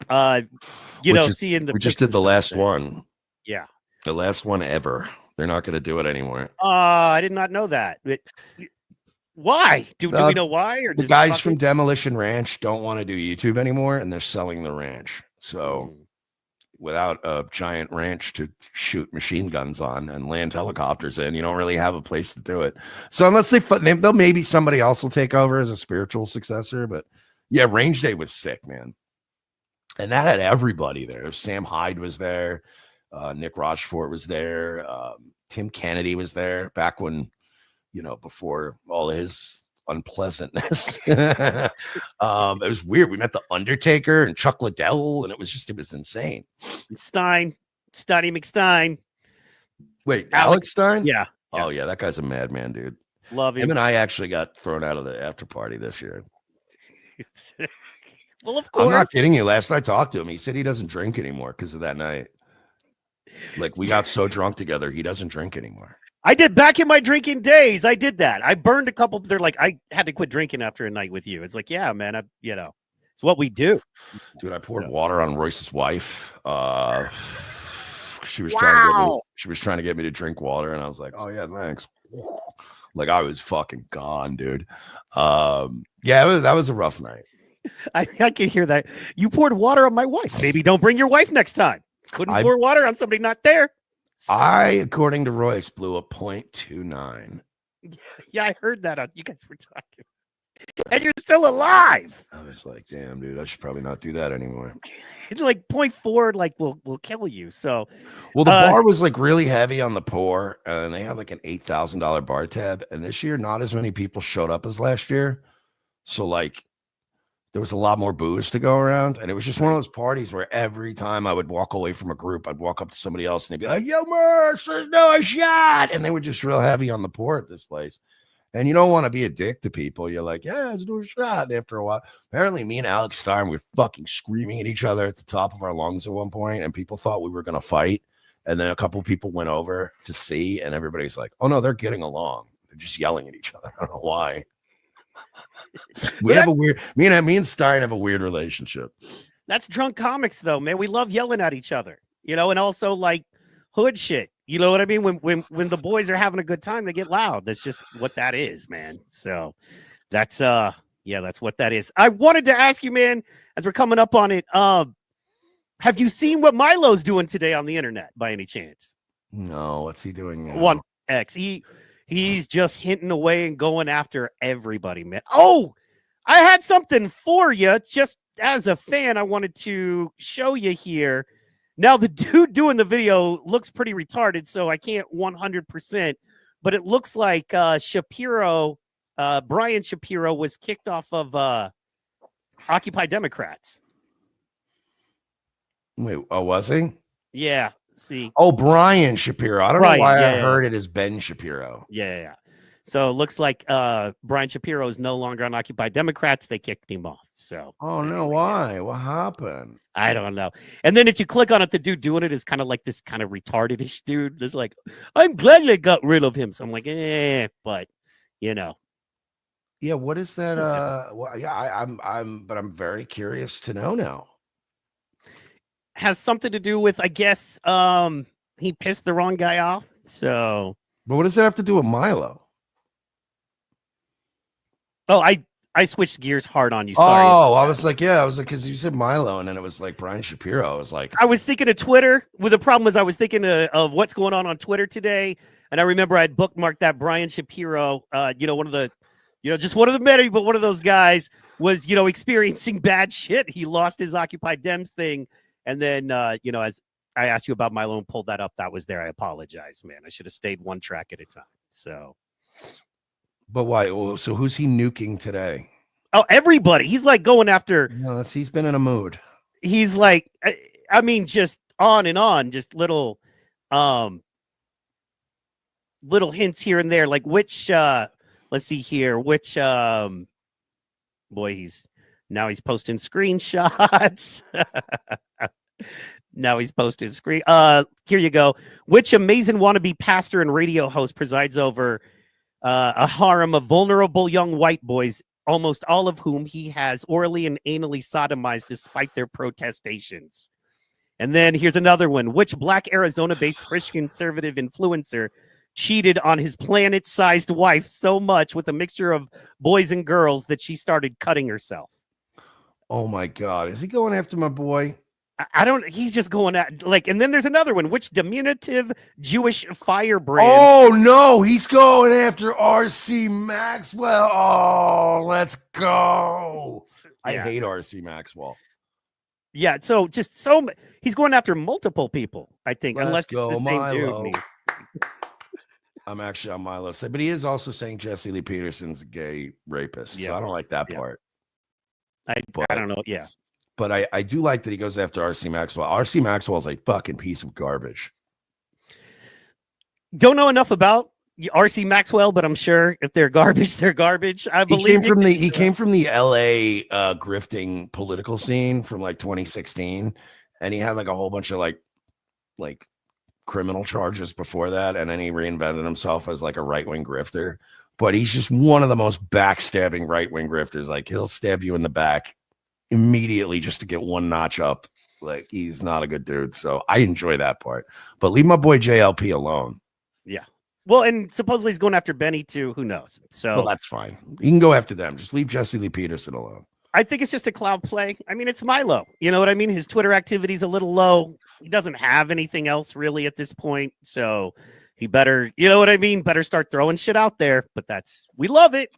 Seeing the we just did the last one. Yeah. The last one ever. They're not going to do it anymore. I did not know that. Why? Do we know why? Or the guys from Demolition Ranch don't want to do YouTube anymore, and they're selling the ranch. So without a giant ranch to shoot machine guns on and land helicopters in, you don't really have a place to do it. So unless they'll maybe somebody else will take over as a spiritual successor. But yeah, Range Day was sick, man. And that had everybody there. Sam Hyde was there. Nick Rochefort was there. Tim Kennedy was there back when, before all his unpleasantness. It was weird. We met the Undertaker and Chuck Liddell, and it was insane. Steiny McStein. Wait, Alex Stein? Yeah. Oh yeah, that guy's a madman, dude. Love him. Him and I actually got thrown out of the after party this year. Well, of course. I'm not kidding you. Last night I talked to him. He said he doesn't drink anymore because of that night. Like we got so drunk together, he doesn't drink anymore. I did back in my drinking days. I did that. I burned a couple. They're like, I had to quit drinking after a night with you. It's like, yeah, man. It's what we do. Dude, I poured water on Royce's wife. She was trying to get me to drink water, and I was like, oh yeah, thanks. Like I was fucking gone, dude. That was a rough night. I can hear that. You poured water on my wife. Maybe don't bring your wife next time. Couldn't pour water on somebody not there. According to Royce, blew a .29. Yeah, I heard that. You guys were talking. And you're still alive. I was like, damn, dude, I should probably not do that anymore. It's like 0.4, like will kill you. So, well, the bar was like really heavy on the pour, and they had like an $8,000 bar tab. And this year, not as many people showed up as last year. So, like, there was a lot more booze to go around. And it was just one of those parties where every time I would walk away from a group, I'd walk up to somebody else and they'd be like, yo, Mersh, there's no shot. And they were just real heavy on the pour at this place. And you don't want to be a dick to people. You're like, yeah, let's do a shot. And after a while, apparently me and Alex Stein were fucking screaming at each other at the top of our lungs at one point, and people thought we were going to fight. And then a couple of people went over to see, and everybody's like, oh, no, they're getting along. They're just yelling at each other. I don't know why. We have a weird, me and Stein have a weird relationship. That's drunk comics, though, man. We love yelling at each other, you know, and also like hood shit. You know what I mean? When the boys are having a good time, they get loud. That's just what that is, man. So that's that's what that is. I wanted to ask you, man, as we're coming up on it, have you seen what Milo's doing today on the internet by any chance? No, what's he doing now? 1X. He's just hinting away and going after everybody, man. Oh, I had something for you. Just as a fan, I wanted to show you here. Now, the dude doing the video looks pretty retarded, so I can't 100%, but it looks like Brian Shapiro was kicked off of Occupy Democrats. Wait, oh, was he? Yeah, see. Oh, Brian Shapiro. I don't know why I heard it as Ben Shapiro. Yeah. So it looks like Brian Shapiro is no longer on Occupy Democrats. They kicked him off. So. Oh, no, why? What happened? I don't know. And then if you click on it, the dude doing it is kind of like this kind of retarded-ish dude. There's like, I'm glad they got rid of him. So I'm like, but you know. Yeah, what is that? Well, yeah, I'm very curious to know now. Has something to do with, I guess, he pissed the wrong guy off. So. But what does that have to do with Milo? Oh, I switched gears hard on you. Sorry. Oh, I was like, because you said Milo, and then it was like Brian Shapiro. I was like, I was thinking of Twitter. Well, the problem was I was thinking of what's going on Twitter today, and I remember I'd bookmarked that Brian Shapiro. One of the, just one of the many, but one of those guys was, experiencing bad shit. He lost his Occupy Dems thing, and then, as I asked you about Milo and pulled that up, that was there. I apologize, man. I should have stayed one track at a time. So. But why? So who's he nuking today? Oh, everybody. He's like going after. No, he's been in a mood. He's like, I mean, just on and on, just little hints here and there. Like which, let's see here, which, boy, he's posting screenshots. Now he's posting screen. Here you go. Which amazing wannabe pastor and radio host presides over a harem of vulnerable young white boys, almost all of whom he has orally and anally sodomized despite their protestations? And then here's another one. Which black Arizona-based Christian conservative influencer cheated on his planet-sized wife so much with a mixture of boys and girls that she started cutting herself? Oh, my God. Is he going after my boy? I don't. He's just going at and then there's another one. Which diminutive Jewish firebrand? Oh no, he's going after RC Maxwell. Oh, let's go. I hate RC Maxwell. Yeah, so he's going after multiple people. I think, unless it's the same Milo. dude. I'm actually on Milo's side, but he is also saying Jesse Lee Peterson's a gay rapist. So I don't like that part. I don't know. Yeah. But I do like that he goes after RC Maxwell. RC Maxwell is a fucking piece of garbage. Don't know enough about RC Maxwell, but I'm sure if they're garbage, they're garbage. I believe he came from the LA grifting political scene from like 2016, and he had like a whole bunch of like criminal charges before that, and then he reinvented himself as like a right-wing grifter. But he's just one of the most backstabbing right-wing grifters. Like he'll stab you in the back immediately just to get one notch up. Like he's not a good dude. So I enjoy that part. But leave my boy JLP alone. Yeah. Well, and supposedly he's going after Benny too. Who knows? So well, that's fine. You can go after them. Just leave Jesse Lee Peterson alone. I think it's just a cloud play. I mean, it's Milo. You know what I mean? His Twitter activity's a little low. He doesn't have anything else really at this point. So he better, you know what I mean? Better start throwing shit out there. But we love it.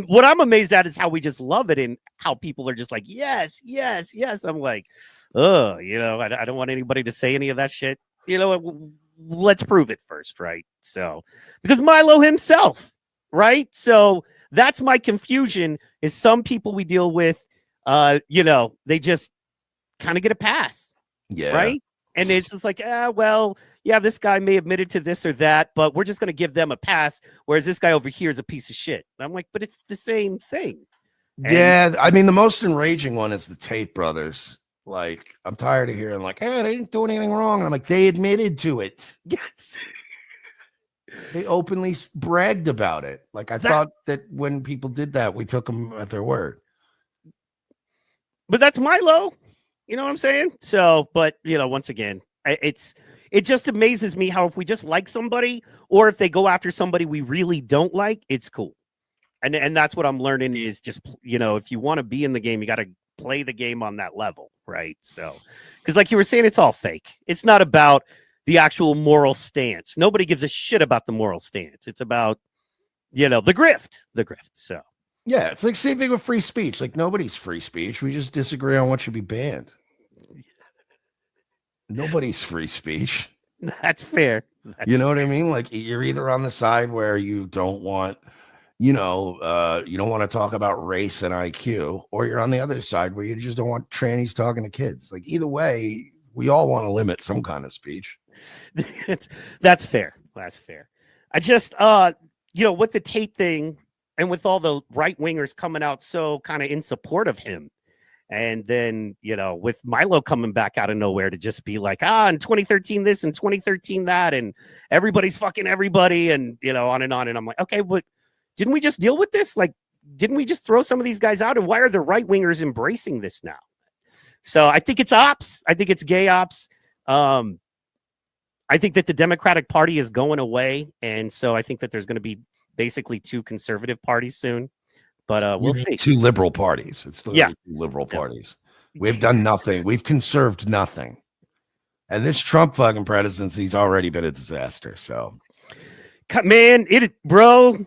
What I'm amazed at is how we just love it and how people are just like, yes, yes, yes. I'm like, I don't want anybody to say any of that shit. You know what? Let's prove it first, right? So, because Milo himself, right? So that's my confusion is some people we deal with, they just kind of get a pass. Yeah. Right. And it's just like, well, yeah, this guy may have admitted to this or that, but we're just going to give them a pass. Whereas this guy over here is a piece of shit. And I'm like, but it's the same thing. Yeah, I mean, the most enraging one is the Tate brothers. Like, I'm tired of hearing like, hey, they didn't do anything wrong. And I'm like, they admitted to it. Yes. They openly bragged about it. Like, I thought that when people did that, we took them at their word. But that's Milo. You know what I'm saying? So, but, you know, once again, it just amazes me how if we just like somebody or if they go after somebody we really don't like, it's cool. And that's what I'm learning is just, you know, if you want to be in the game, you got to play the game on that level, right? So, because like you were saying, it's all fake. It's not about the actual moral stance. Nobody gives a shit about the moral stance. It's about, you know, the grift. So, yeah, it's like same thing with free speech. Like, nobody's free speech. We just disagree on what should be banned. Nobody's free speech. That's fair. You know what I mean? Like, you're either on the side where you don't want, you don't want to talk about race and IQ, or you're on the other side where you just don't want trannies talking to kids. Like, either way, we all want to limit some kind of speech. That's fair. That's fair. I just, with the Tate thing and with all the right wingers coming out so kind of in support of him. And then, with Milo coming back out of nowhere to just be like, in 2013 this and 2013 that, and everybody's fucking everybody, and, on and on. And I'm like, okay, but didn't we just deal with this? Like, didn't we just throw some of these guys out? And why are the right wingers embracing this now? So I think it's ops. I think it's gay ops. I think that the Democratic Party is going away. And so I think that there's going to be basically two conservative parties soon. But we'll see. Two liberal parties. It's two liberal parties. We've done nothing. We've conserved nothing. And this Trump fucking presidency's already been a disaster. So, man, bro.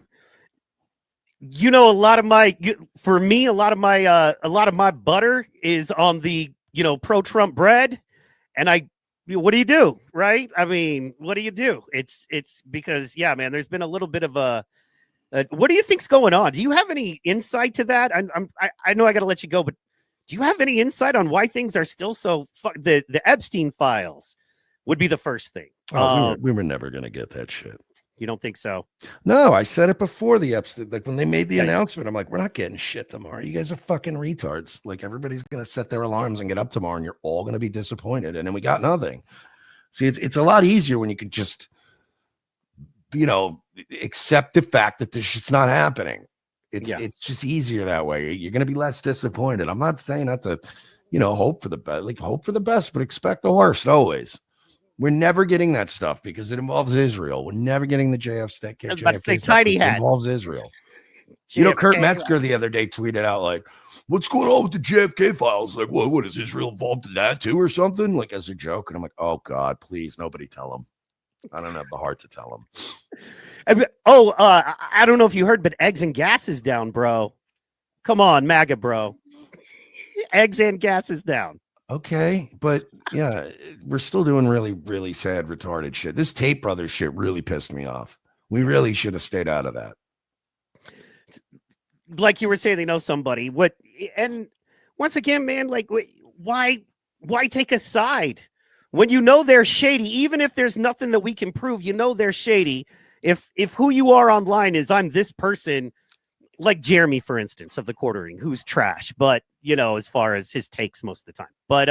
A lot of my butter is on the pro-Trump bread, and what do you do, right? I mean, what do you do? It's because man, there's been a little bit of a what do you think's going on? Do you have any insight to that? I know I got to let you go, but do you have any insight on why things are still so the Epstein files would be the first thing? We were never gonna get that shit. You don't think so? No, I said it before the Epstein. Like, when they made the announcement, I'm like, we're not getting shit tomorrow. You guys are fucking retards. Like, everybody's gonna set their alarms and get up tomorrow, and you're all gonna be disappointed. And then we got nothing. See, it's a lot easier when you can just, accept the fact that this shit's not happening. It's just easier that way. You're gonna be less disappointed. I'm not saying not to, hope for the best. Like, hope for the best, but expect the worst always. We're never getting that stuff because it involves Israel. We're never getting the JFK stuff. It involves Israel. Kurt Metzger the other day tweeted out like, what's going on with the JFK files? Like, what is Israel involved in that too or something? Like, as a joke. And I'm like, oh God, please, nobody tell him. I don't have the heart to tell him. I don't know if you heard, but eggs and gas is down, bro. Come on, MAGA, bro. Eggs and gas is down. Okay, but yeah, we're still doing really, really sad, retarded shit. This Tate Brothers shit really pissed me off. We really should have stayed out of that. Like you were saying, they know somebody. And once again, man, like, why take a side when they're shady? Even if there's nothing that we can prove, they're shady. If who you are online is I'm this person, like Jeremy, for instance, of the Quartering, who's trash, but as far as his takes most of the time. But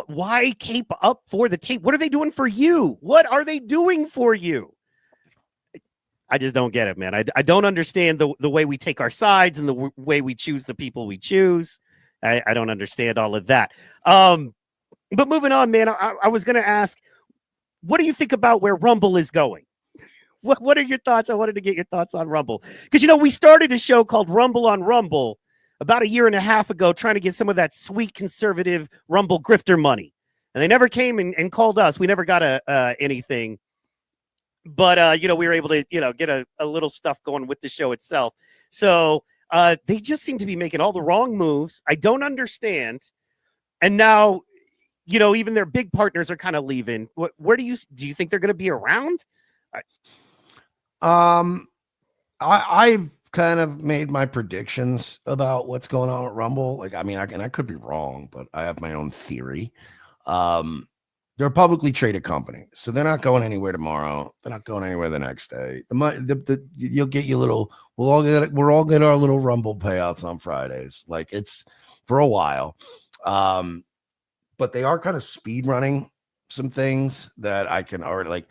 why cape up for the Tate? What are they doing for you? What are they doing for you? I just don't get it, man. I don't understand the way we take our sides and the way we choose the people we choose. I don't understand all of that. But moving on, man, I was going to ask, what do you think about where Rumble is going? What are your thoughts? I wanted to get your thoughts on Rumble. Because, we started a show called Rumble on Rumble about a year and a half ago, trying to get some of that sweet conservative Rumble grifter money. And they never came and called us. We never got anything. But, we were able to, get a little stuff going with the show itself. So they just seem to be making all the wrong moves. I don't understand. And now, even their big partners are kind of leaving. Where do you think they're going to be around? I've kind of made my predictions about what's going on with Rumble. Like, I mean, I could be wrong, but I have my own theory. The They're a publicly traded company, so they're not going anywhere tomorrow. They're not going anywhere the next day. You'll get your little. We're all get our little Rumble payouts on Fridays. Like it's for a while, but they are kind of speed running some things that I can already like.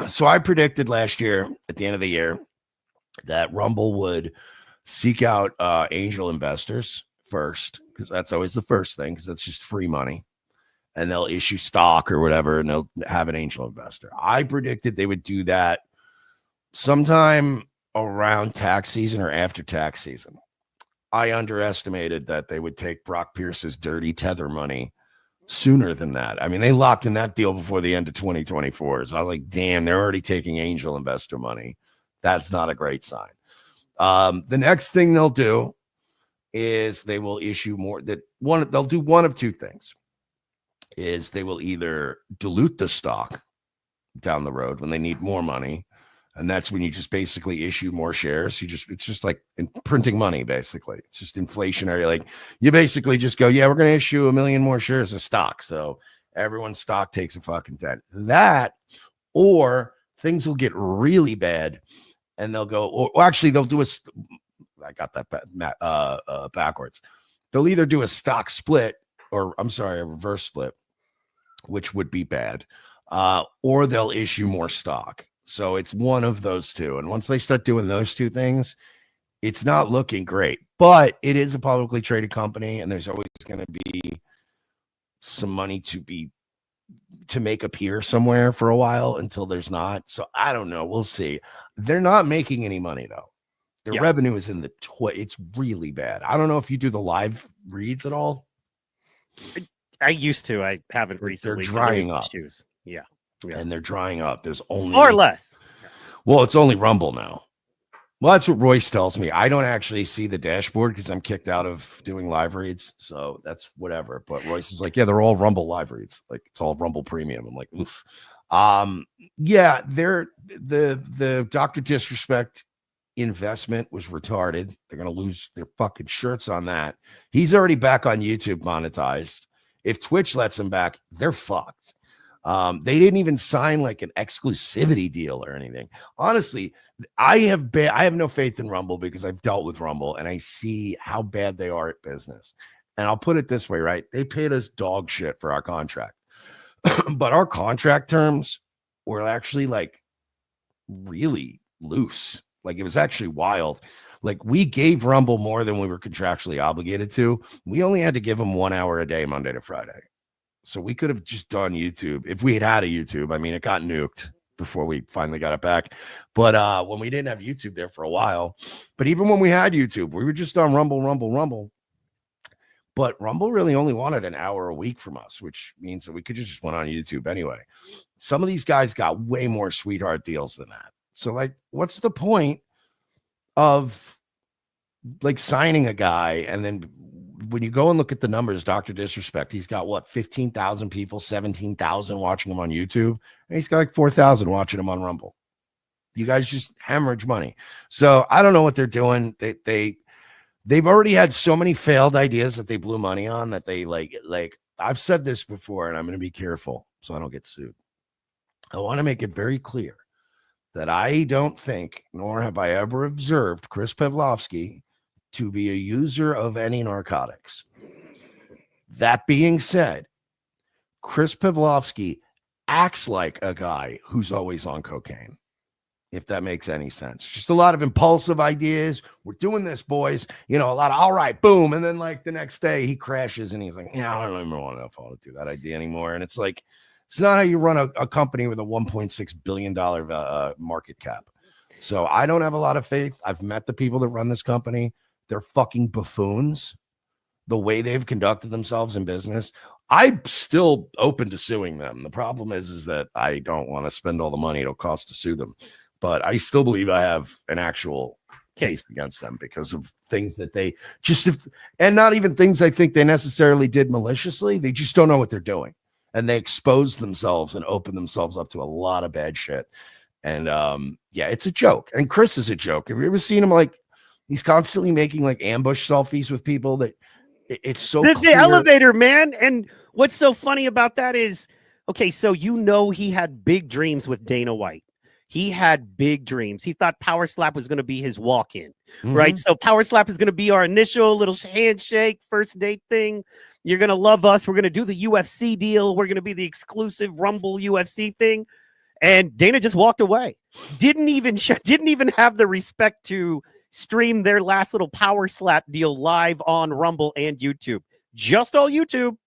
So I predicted last year at the end of the year that Rumble would seek out angel investors first, because that's always the first thing, because that's just free money. And they'll issue stock or whatever, and they'll have an angel investor. I predicted they would do that sometime around tax season or after tax season. I underestimated that they would take Brock Pierce's dirty tether money sooner than that. I mean, they locked in that deal before the end of 2024. So I was like, damn, they're already taking angel investor money. That's not a great sign. The next thing they'll do is they will issue more. They'll do one of two things. Is they will either dilute the stock down the road when they need more money, and that's when you just basically issue more shares. It's just like printing money, basically. It's just inflationary. Like you basically just go, yeah, we're going to issue 1 million more shares of stock, so everyone's stock takes a fucking dent. That, or things will get really bad, and they'll go, or actually they'll do I got that backwards. They'll either do a stock split, or I'm sorry, a reverse split, which would be bad, or they'll issue more stock. So it's one of those two. And once they start doing those two things, it's not looking great. But it is a publicly traded company, and there's always going to be some money to make appear somewhere for a while until there's not. So I don't know. We'll see. They're not making any money, though. Their revenue is in the it's really bad. I don't know if you do the live reads at all. I used to. I haven't recently. They're drying up. Yeah. And they're drying up. There's only or less. Well, it's only Rumble now. Well, that's what Royce tells me. I don't actually see the dashboard because I'm kicked out of doing live reads. So that's whatever. But Royce is like, yeah, they're all Rumble live reads. Like it's all Rumble Premium. I'm like, oof. Yeah, they're the Dr. Disrespect investment was retarded. They're gonna lose their fucking shirts on that. He's already back on YouTube monetized. If Twitch lets him back, they're fucked. They didn't even sign like an exclusivity deal or anything. Honestly, I have no faith in Rumble because I've dealt with Rumble and I see how bad they are at business. And I'll put it this way, right? They paid us dog shit for our contract. But our contract terms were actually like really loose. Like it was actually wild. Like we gave Rumble more than we were contractually obligated to. We only had to give them 1 hour a day, Monday to Friday. So we could have just done YouTube if we had a YouTube. I mean, it got nuked before we finally got it back. But when we didn't have YouTube there for a while, but even when we had YouTube, we were just on Rumble. But Rumble really only wanted an hour a week from us, which means that we could just went on YouTube anyway. Some of these guys got way more sweetheart deals than that. So like, what's the point of like signing a guy and then when you go and look at the numbers, Dr. Disrespect, he's got what, 15,000 people, 17,000 watching him on YouTube, and he's got like 4,000 watching him on Rumble. You guys just hemorrhage money. So I don't know what they're doing. They've already had so many failed ideas that they blew money on that they like I've said this before, and I'm going to be careful so I don't get sued. I want to make it very clear that I don't think, nor have I ever observed Chris Pavlovsky to be a user of any narcotics. That being said, Chris Pavlovsky acts like a guy who's always on cocaine, if that makes any sense. Just a lot of impulsive ideas. We're doing this, boys. You know, a lot of, all right, boom. And then like the next day he crashes and he's like, yeah, I don't even want to do that idea anymore. And it's like, it's not how you run a company with a $1.6 billion market cap. So I don't have a lot of faith. I've met the people that run this company. They're fucking buffoons. The way they've conducted themselves in business, I'm still open to suing them. The problem is that I don't want to spend all the money it'll cost to sue them. But I still believe I have an actual case against them because of things that they just, and not even things I think they necessarily did maliciously. They just don't know what they're doing. And they expose themselves and open themselves up to a lot of bad shit. And yeah, it's a joke. And Chris is a joke. Have you ever seen him like, he's constantly making like ambush selfies with people that it's so the elevator, man. And what's so funny about that is, Okay, so he had big dreams with Dana White. He had big dreams. He thought Power Slap was going to be his walk-in, right? So Power Slap is going to be our initial little handshake, first date thing. You're going to love us. We're going to do the UFC deal. We're going to be the exclusive Rumble UFC thing. And Dana just walked away. Didn't even have the respect to stream their last little Power Slap deal live on Rumble and YouTube. Just all YouTube.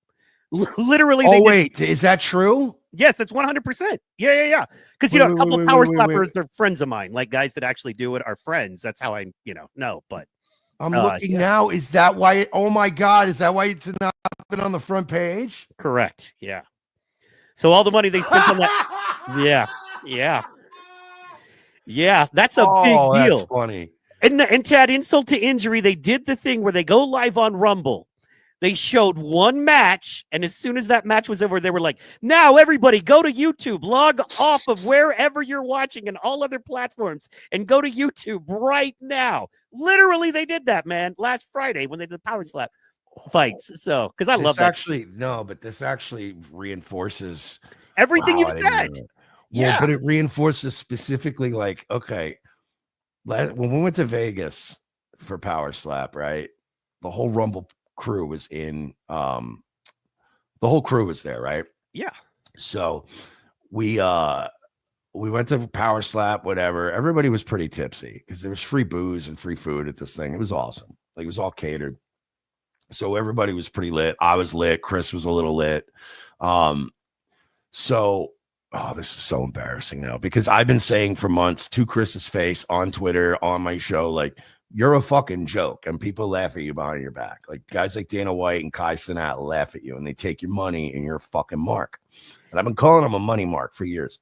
Literally. Oh, wait. Is that true? Yes, it's 100%. Yeah. Because, a couple of Power Slappers, they're friends of mine. Like, guys that actually do it are friends. That's how I, know. But I'm looking now. Is that why? Oh, my God. Is that why it's not been on the front page? Correct. Yeah. So all the money they spent on that. Yeah. That's a big deal. That's funny. And to add insult to injury, they did the thing where they go live on Rumble. They showed one match, and as soon as that match was over, they were like, now everybody go to YouTube, log off of wherever you're watching and all other platforms, and go to YouTube right now. Literally, they did that, man, last Friday when they did the Power Slap fights. So, because I love that. But this actually reinforces everything you've said. Yeah, but it reinforces specifically, like, okay, when we went to Vegas for Power Slap, right? The whole Rumble crew was in the whole crew was there, right? Yeah. So we went to Power Slap, whatever. Everybody was pretty tipsy because there was free booze and free food at this thing. It was awesome. Like, it was all catered. So everybody was pretty lit. I was lit. Chris was a little lit. This is so embarrassing now because I've been saying for months to Chris's face on Twitter, on my show, like, you're a fucking joke, and people laugh at you behind your back. Like, guys like Dana White and Kai Cenat laugh at you, and they take your money, and you're a fucking mark. And I've been calling them a money mark for years.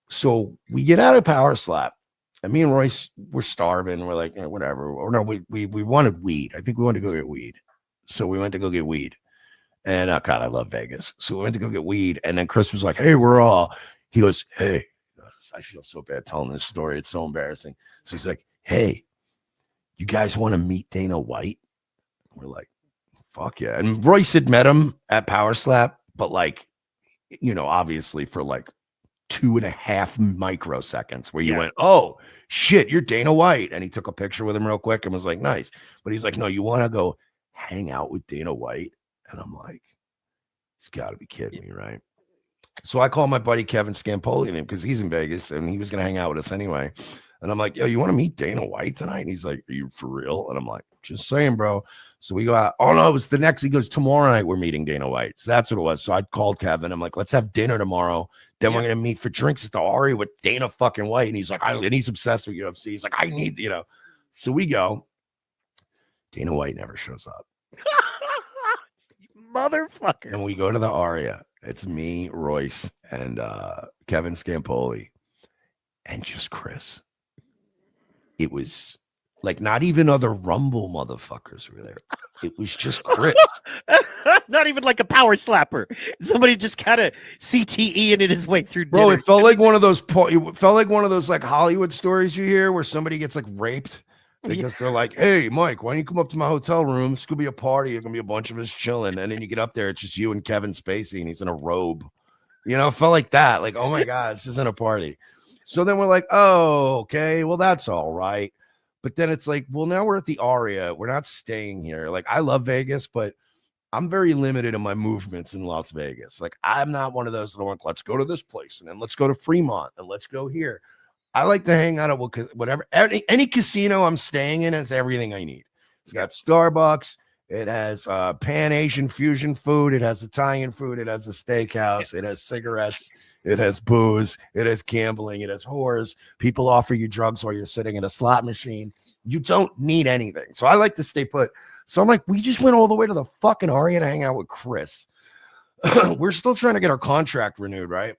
So we get out of Power Slap, and me and Royce were starving. We're like, whatever. Or no, we wanted weed. I think we wanted to go get weed. So we went to go get weed. And God, I love Vegas. So we went to go get weed, and then Chris was like, hey, he goes, hey, I feel so bad telling this story. It's so embarrassing. So he's like, hey, you guys want to meet Dana White? We're like, fuck yeah. And Royce had met him at Power Slap, but like, obviously for like 2.5 microseconds where you went, oh shit, you're Dana White. And he took a picture with him real quick and was like, nice. But he's like, no, you want to go hang out with Dana White? And I'm like, he's got to be kidding me, right? So I call my buddy Kevin Scampoli because he's in Vegas and he was going to hang out with us anyway. And I'm like, yo, you want to meet Dana White tonight? And he's like, are you for real? And I'm like, just saying, bro. So we go out. Oh, no, it was the next. He goes, tomorrow night we're meeting Dana White. So that's what it was. So I called Kevin. I'm like, let's have dinner tomorrow. Then we're going to meet for drinks at the Ari with Dana fucking White. And he's like, and he's obsessed with UFC. He's like, I need, So we go. Dana White never shows up. Motherfucker. And we go to the Aria. It's me, Royce, and Kevin Scampoli, and just Chris. It was like not even other Rumble motherfuckers were there. It was just Chris. Not even like a power slapper. Somebody just kind of CTE-ing it his way through dinner. Bro, it felt like one of those like Hollywood stories you hear where somebody gets like raped. Because they're like, hey, Mike, why don't you come up to my hotel room? It's going to be a party. There's going to be a bunch of us chilling. And then you get up there, it's just you and Kevin Spacey, and he's in a robe. It felt like that. Like, oh, my God, this isn't a party. So then we're like, oh, okay, well, that's all right. But then it's like, well, now we're at the Aria. We're not staying here. Like, I love Vegas, but I'm very limited in my movements in Las Vegas. Like, I'm not one of those that are like, let's go to this place, and then let's go to Fremont, and let's go here. I like to hang out at whatever any casino I'm staying in has everything I need. It's got Starbucks. It has Pan Asian fusion food. It has Italian food. It has a steakhouse. It has cigarettes. It has booze. It has gambling. It has whores. People offer you drugs while you're sitting in a slot machine. You don't need anything. So I like to stay put. So I'm like, we just went all the way to the fucking Aria to hang out with Chris. We're still trying to get our contract renewed, right?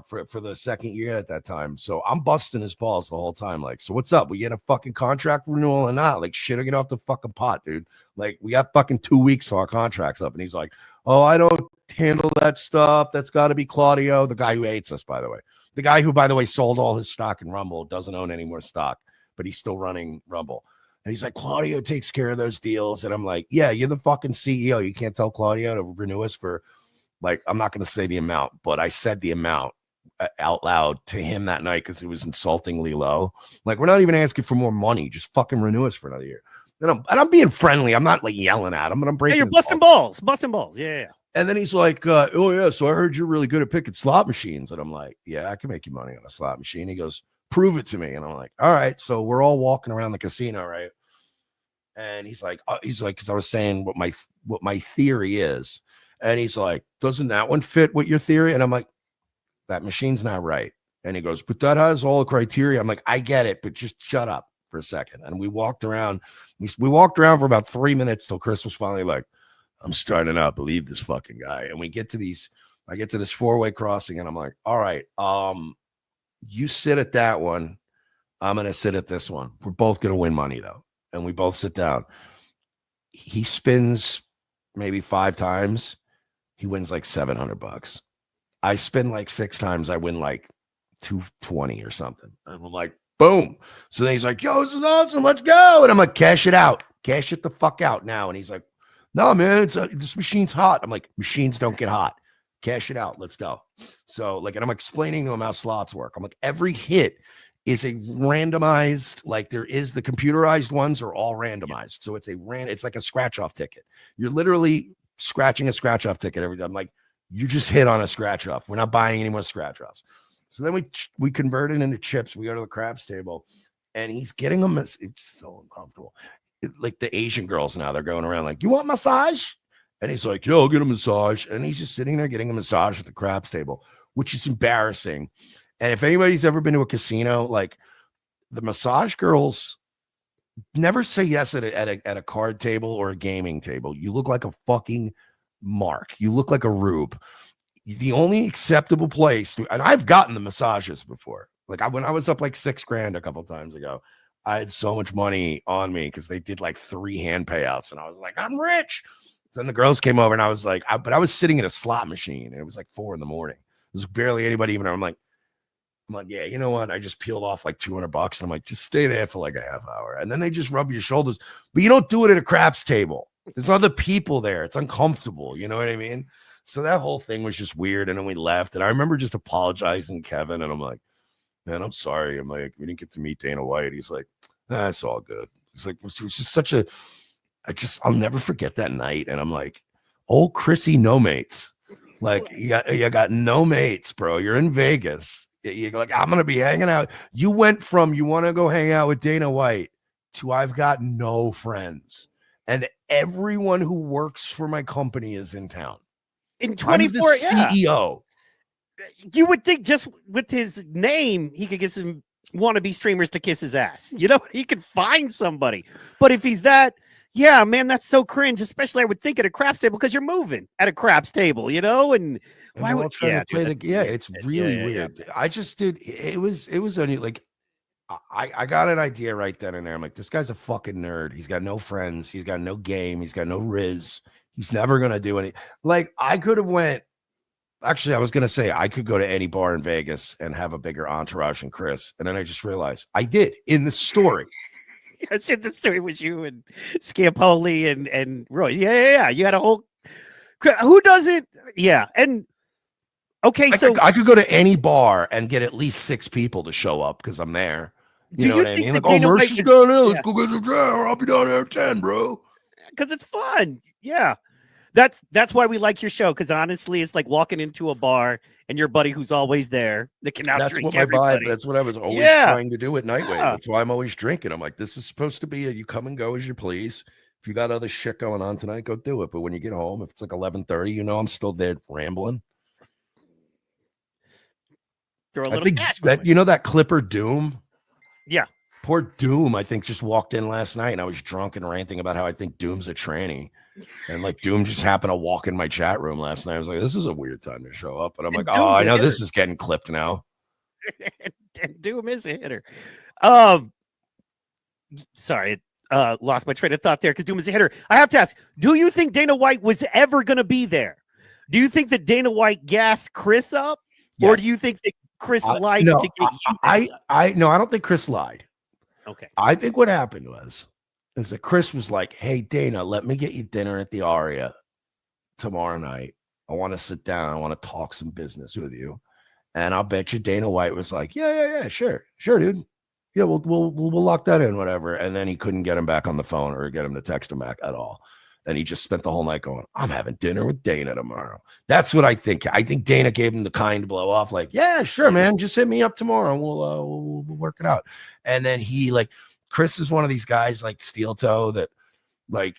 For the second year at that time. So I'm busting his balls the whole time. Like, so what's up? We get a fucking contract renewal or not? Like, shit, I get off the fucking pot, dude. Like, we got fucking 2 weeks till our contract's up. And he's like, oh, I don't handle that stuff. That's got to be Claudio, the guy who hates us, by the way. The guy who, by the way, sold all his stock in Rumble, doesn't own any more stock, but he's still running Rumble. And he's like, Claudio takes care of those deals. And I'm like, yeah, you're the fucking CEO. You can't tell Claudio to renew us for Like, I'm not going to say the amount, but I said the amount out loud to him that night because it was insultingly low. Like, we're not even asking for more money. Just fucking renew us for another year. And I'm being friendly. I'm not like yelling at him, but I'm breaking. You're busting balls. Yeah. And then he's like, oh yeah, so I heard you're really good at picking slot machines. And I'm like, yeah, I can make you money on a slot machine. He goes, prove it to me. And I'm like, all right. So we're all walking around the casino, right? And he's like, because I was saying what my theory is. And he's like, doesn't that one fit with your theory? And I'm like, that machine's not right. And he goes, but that has all the criteria. I'm like, I get it, but just shut up for a second. And we walked around. We walked around for about 3 minutes till Chris was finally like, I'm starting to not believe this fucking guy. And we get to I get to this 4-way crossing, and I'm like, all right, you sit at that one. I'm going to sit at this one. We're both going to win money though. And we both sit down. He spins maybe 5 times. He wins like $700. I spin like 6 times. I win like 220 or something. And I'm like, boom. So then he's like, yo, this is awesome. Let's go. And I'm like, cash it out. Cash it the fuck out now. And he's like, no, man, this machine's hot. I'm like, machines don't get hot. Cash it out. Let's go. So like, and I'm explaining to him how slots work. I'm like, every hit is a randomized, like there is the computerized ones are all randomized. So it's like a scratch off ticket. You're literally scratching a scratch off ticket every time. I'm like, you just hit on a scratch off. We're not buying any more scratch offs. So then we convert it into chips. We go to the craps table, and he's getting them. It's so uncomfortable. Like the Asian girls now, they're going around like, you want massage? And he's like, yo, I'll get a massage. And he's just sitting there getting a massage at the craps table, which is embarrassing. And if anybody's ever been to a casino, like the massage girls never say yes at a card table or a gaming table. You look like a fucking mark. You look like a rube. The only acceptable place and I've gotten the massages before. Like when I was up like $6,000 a couple times ago, I had so much money on me because they did like 3 hand payouts, and I was like, I'm rich. Then the girls came over, and I was like, but I was sitting at a slot machine, and it was like 4 a.m. There was barely anybody even. I'm like, yeah, you know what? I just peeled off like $200, and I'm like, just stay there for like a half hour, and then they just rub your shoulders. But you don't do it at a craps table. There's other people there. It's uncomfortable. You know what I mean? So that whole thing was just weird, and then we left. And I remember just apologizing to Kevin, and I'm like, man, I'm sorry. I'm like, we didn't get to meet Dana White. He's like, it's all good. He's like, it was just I'll never forget that night. And I'm like, old Chrissy, no mates. Like you got no mates, bro. You're in Vegas. You're like, I'm going to be hanging out. You went from, you want to go hang out with Dana White to I've got no friends. And everyone who works for my company is in town. In 24, I'm the CEO. You would think just with his name, he could get some wannabe streamers to kiss his ass. You know, he could find somebody. But if he's that, yeah, man, that's so cringe. Especially, I would think at a craps table because you're moving at a craps table, you know. And why would it's really weird. I just did. It was only like I got an idea right then and there. I'm like, this guy's a fucking nerd. He's got no friends. He's got no game. He's got no Riz. He's never gonna do any. Like I could have went. Actually, I was going to say I could go to any bar in Vegas and have a bigger entourage than Chris. And then I just realized I did in the story. Yes, in the story was you and Scampoli and Roy. Yeah. You had a whole. Who does it? Yeah. And okay, I could go to any bar and get at least 6 people to show up because I'm there. You know what I mean? Like, MERSH is going in. Let's go get some dinner. I'll be down there at 10, bro. Because it's fun. Yeah. That's why we like your show, because honestly, it's like walking into a bar and your buddy who's always there that can out drink everybody. That's what I was always trying to do at Nightwave. That's why I'm always drinking. I'm like, this is supposed to be you come and go as you please. If you got other shit going on tonight, go do it. But when you get home, if it's like 11:30, you know I'm still there rambling. I think that that Clipper Doom. Yeah. Poor Doom, I think, just walked in last night, and I was drunk and ranting about how I think Doom's a tranny. And like Doom just happened to walk in my chat room last night. I was like, this is a weird time to show up. And I'm like, oh, I know this is getting clipped now. Doom is a hitter. Sorry, lost my train of thought there because Doom is a hitter. I have to ask, do you think Dana White was ever going to be there? Do you think that Dana White gassed Chris up? Yes. Or do you think that Chris lied to get you? I don't think Chris lied. Okay. I think what happened is that Chris was like, hey, Dana, let me get you dinner at the Aria tomorrow night. I want to sit down. I want to talk some business with you. And I'll bet you Dana White was like, yeah, sure, dude. Yeah, we'll lock that in, whatever. And then he couldn't get him back on the phone or get him to text him back at all. And he just spent the whole night going, I'm having dinner with Dana tomorrow. That's what I think. I think Dana gave him the kind blow off, like, yeah, sure, man. Just hit me up tomorrow and we'll work it out. And then he, like, Chris is one of these guys like Steel Toe that, like,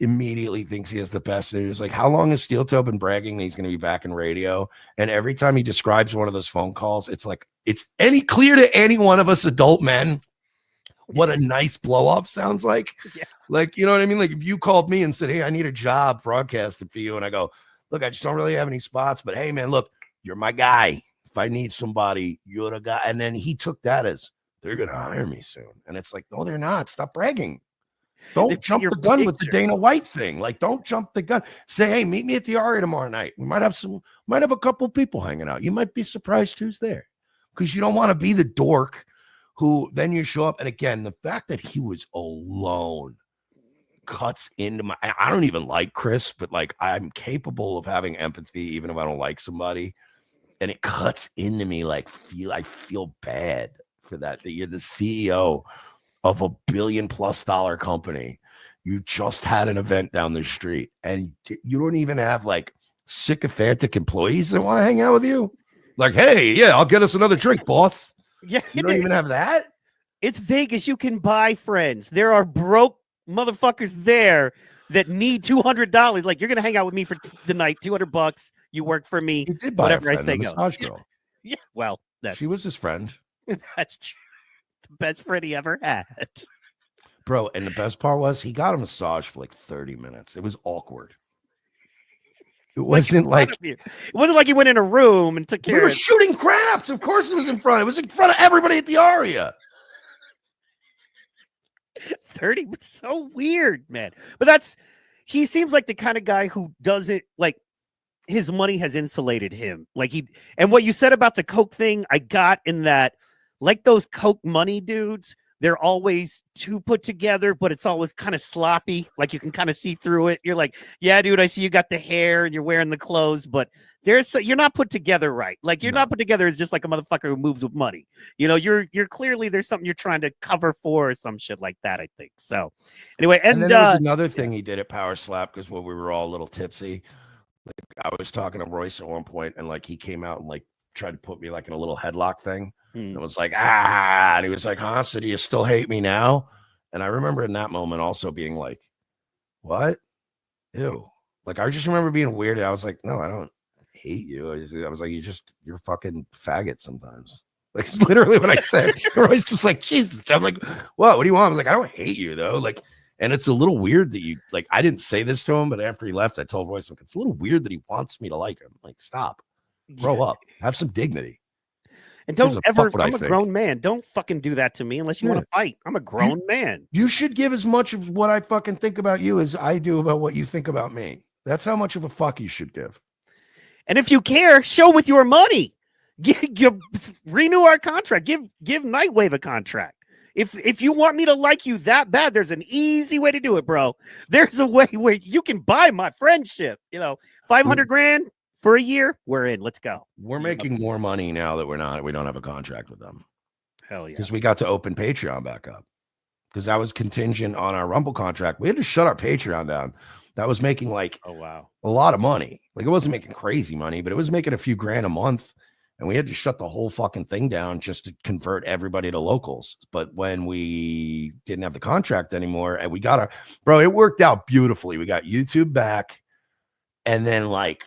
immediately thinks he has the best news. Like, how long has Steel Toe been bragging that he's going to be back in radio? And every time he describes one of those phone calls, it's like, it's clear to any one of us adult men what a nice blow off sounds like. Yeah. Like, you know what I mean? Like, if you called me and said, hey, I need a job broadcasting for you, and I go, look, I just don't really have any spots, but hey, man, look, you're my guy. If I need somebody, you're the guy. And then he took that as, they're going to hire me soon. And it's like, no, they're not. Stop bragging. Don't jump the gun with the Dana White thing. Like, don't jump the gun. Say, hey, meet me at the Aria tomorrow night. We might have a couple people hanging out. You might be surprised who's there, because you don't want to be the dork who then you show up. And again, the fact that he was alone cuts into my, I don't even like Chris, but like, I'm capable of having empathy even if I don't like somebody. And it cuts into me, like, I feel bad for that you're the CEO of $1 billion+ company. You just had an event down the street and you don't even have like sycophantic employees that want to hang out with you. Like, hey, yeah, I'll get us another drink, boss. Yeah. You don't even have that. It's Vegas. You can buy friends. There are broke motherfuckers there that need $200. Like, you're going to hang out with me for the night, $200. You work for me. He did buy whatever a I friend, say a massage girl. Yeah. Well, she was his friend. That's true. The best friend he ever had. Bro, and the best part was he got a massage for like 30 minutes. It was awkward. It wasn't like it wasn't like he went in a room and took care of it. We were shooting craps. Of course it was in front. It was in front of everybody at the Aria. 30 was so weird, man. But he seems like the kind of guy who doesn't, like, his money has insulated him. Like, and what you said about the Coke thing, I got in that, like, those Coke money dudes, they're always too put together, but it's always kind of sloppy. Like, you can kind of see through it. You're like, yeah, dude, I see you got the hair and you're wearing the clothes, but you're not put together right. Like, you're not put together as just like a motherfucker who moves with money. You know, you're clearly, there's something you're trying to cover for or some shit like that, I think. So anyway, and then there was another thing he did at Power Slap, because when we were all a little tipsy, like, I was talking to Royce at one point, and like, he came out and like tried to put me like in a little headlock thing. And it was like, and he was like, huh, so do you still hate me now? And I remember in that moment also being like, what? Ew. Like, I just remember being weirded. I was like, no, I don't hate you. I was like, you're fucking faggot sometimes. Like, it's literally what I said. Royce was like, Jesus. I'm like, what do you want? I was like, I don't hate you though. Like, and it's a little weird that you, like, I didn't say this to him, but after he left, I told Royce, like, it's a little weird that he wants me to like him. Like, stop, grow up, have some dignity. And don't ever, I'm a grown man. Don't fucking do that to me unless you want to fight. I'm a grown man. You should give as much of what I fucking think about you as I do about what you think about me. That's how much of a fuck you should give. And if you care, show with your money. Renew our contract. Give Nightwave a contract. If you want me to like you that bad, there's an easy way to do it, bro. There's a way where you can buy my friendship. You know, $500,000 for a year. We're in. Let's go. We're making more money now that we don't have a contract with them. Hell yeah. Because we got to open Patreon back up. Because that was contingent on our Rumble contract. We had to shut our Patreon down. That was making like a lot of money. Like, it wasn't making crazy money, but it was making a few grand a month. And we had to shut the whole fucking thing down just to convert everybody to locals. But when we didn't have the contract anymore, and we got it worked out beautifully. We got YouTube back. And then like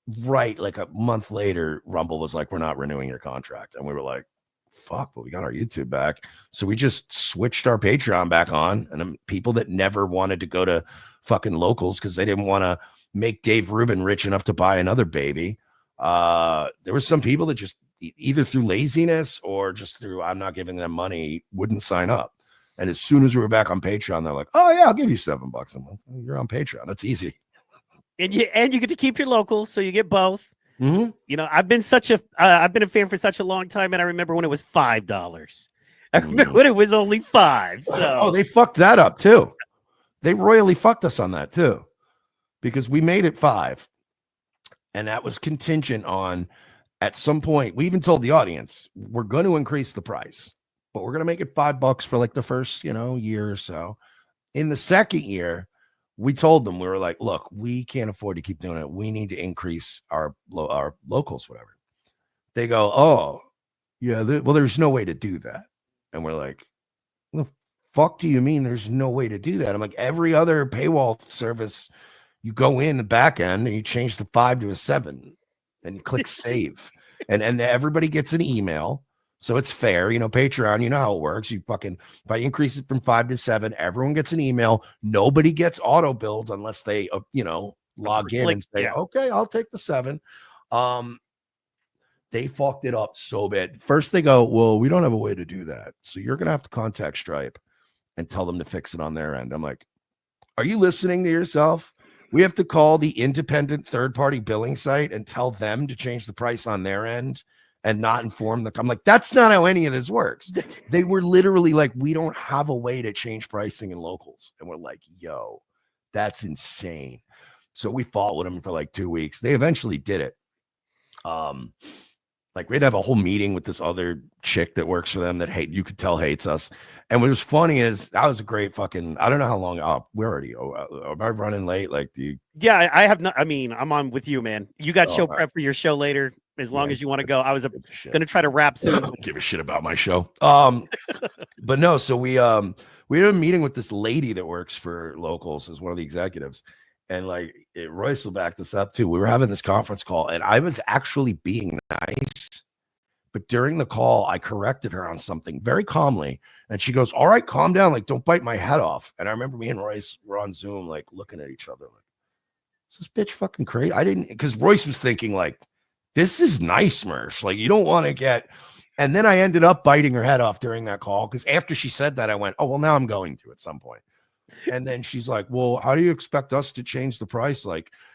a month later, Rumble was like, we're not renewing your contract. And we were like, fuck, but we got our YouTube back. So we just switched our Patreon back on. And people that never wanted to go to fucking locals because they didn't want to make Dave Rubin rich enough to buy another baby. There were some people that just either through laziness or just through I'm not giving them money wouldn't sign up. And as soon as we were back on Patreon, they're like, oh yeah, I'll give you $7 a month. You're on Patreon. That's easy. And you get to keep your locals, so you get both. Mm-hmm. You know, I've been a fan for such a long time, and I remember when it was $5. I remember when it was only $5. So they fucked that up too. They royally fucked us on that too, because we made it $5. And that was contingent on, at some point, we even told the audience, we're going to increase the price, but we're going to make it $5 for like the first, year or so. In the second year, we told them, we were like, look, we can't afford to keep doing it. We need to increase our locals, whatever. They go, oh, yeah, well, there's no way to do that. And we're like, the fuck do you mean there's no way to do that? I'm like, every other paywall service, you go in the back end and you change the 5 to a 7 and you click save. And everybody gets an email. So it's fair, Patreon, you know how it works. If I increase it from 5 to 7, everyone gets an email. Nobody gets auto billed unless they, log in and say, okay, I'll take the 7. They fucked it up so bad. First they go, well, we don't have a way to do that. So you're going to have to contact Stripe and tell them to fix it on their end. I'm like, are you listening to yourself? We have to call the independent third-party billing site and tell them to change the price on their end and not inform them. I'm like, that's not how any of this works. They were literally like, we don't have a way to change pricing in locals. And we're like, yo, that's insane. So we fought with them for like 2 weeks. They eventually did it. Like we'd have a whole meeting with this other chick that works for them that you could tell hates us. And what was funny is that was a great fucking, I don't know how long, we're already, am I running late? Yeah, I have not, I mean, I'm on with you, man. You got show prep for your show later, as long as you want to go. I was going to try to wrap soon. I don't give a shit about my show. But no, so we had a meeting with this lady that works for locals as one of the executives. And Royce will back this up too. We were having this conference call and I was actually being nice, but during the call, I corrected her on something very calmly. And she goes, all right, calm down. Don't bite my head off. And I remember me and Royce were on Zoom, looking at each other is this bitch fucking crazy? Because Royce was thinking this is nice, MERSH. You don't want to get, and then I ended up biting her head off during that call. Because after she said that, I went, oh, well, now I'm going to at some point. And then she's like, well, how do you expect us to change the price?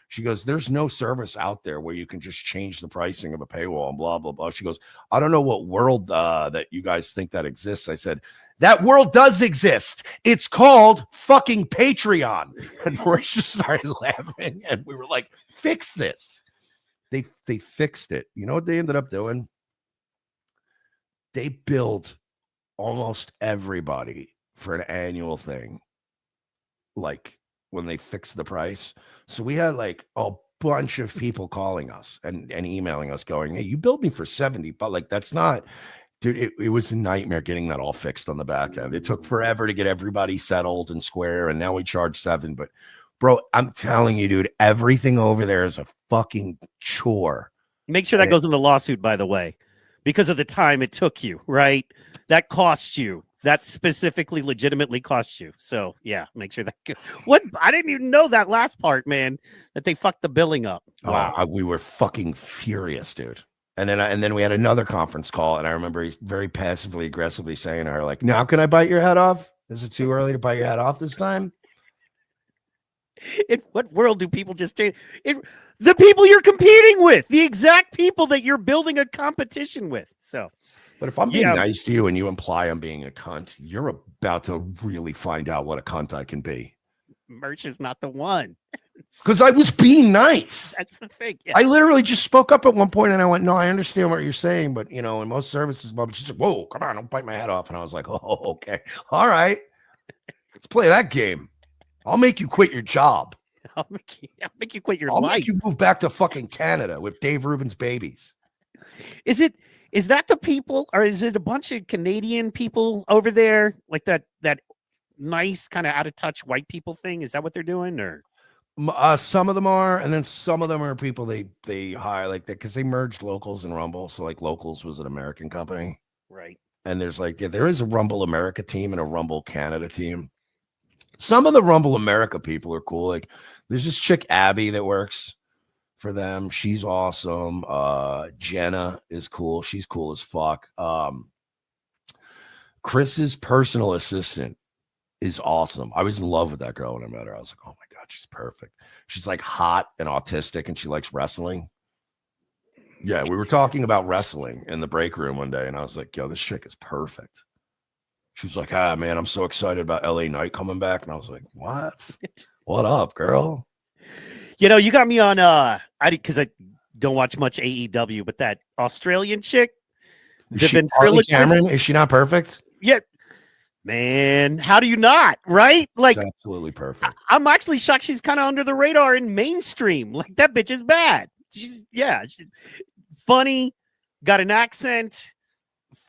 She goes, there's no service out there where you can just change the pricing of a paywall and blah, blah, blah. She goes, I don't know what world that you guys think that exists. I said, that world does exist. It's called fucking Patreon. And Royce just started laughing. And we were like, fix this. They fixed it. You know what they ended up doing? They billed almost everybody for an annual thing. When they fixed the price. So we had a bunch of people calling us and emailing us going, hey, you billed me for 70, but that's not, dude, it was a nightmare getting that all fixed on the back end. It took forever to get everybody settled and square. And now we charge 7, but bro, I'm telling you, dude, everything over there is a fucking chore. Make sure that goes in the lawsuit, by the way, because of the time it took you, right? That cost you. That specifically legitimately cost you. So yeah, make sure that what I didn't even know that last part, man, that they fucked the billing up. Wow. We were fucking furious, dude. And then we had another conference call, and I remember he very passively aggressively saying to her, now can I bite your head off? Is it too early to bite your head off this time? In what world do people just change? The people you're competing with, the exact people that you're building a competition with. So but if I'm being nice to you and you imply I'm being a cunt, you're about to really find out what a cunt I can be. MERSH is not the one. Because I was being nice. That's the thing. Yeah. I literally just spoke up at one point and I went, no, I understand what you're saying. But, in most services, she's like, whoa, come on, don't bite my head off. And I was like, oh, okay. All right. Let's play that game. I'll make you quit your job. I'll make you quit your life. I'll make you move back to fucking Canada with Dave Rubin's babies. Is that the people, or is it a bunch of Canadian people over there, that nice kind of out of touch white people thing? Is that what they're doing, or? Some of them are, and then some of them are people they hire that because they merged Locals and Rumble. So Locals was an American company, right? And there's there is a Rumble America team and a Rumble Canada team. Some of the Rumble America people are cool. There's this chick Abby that works for them. She's awesome. Jenna is cool. She's cool as fuck. Chris's personal assistant is awesome. I was in love with that girl when I met her. I was like, oh my God, she's perfect. She's hot and autistic and she likes wrestling. Yeah, we were talking about wrestling in the break room one day and I was like, yo, this chick is perfect. She was like, man, I'm so excited about LA Knight coming back. And I was like, what? What up, girl? You got me on because I don't watch much AEW, but that Australian chick, Is she Harley Cameron? Is she not perfect? Yeah, man, how do you not, right? Like, It's absolutely perfect. I'm actually shocked she's kind of under the radar in mainstream. Like, that bitch is bad. She's funny, got an accent,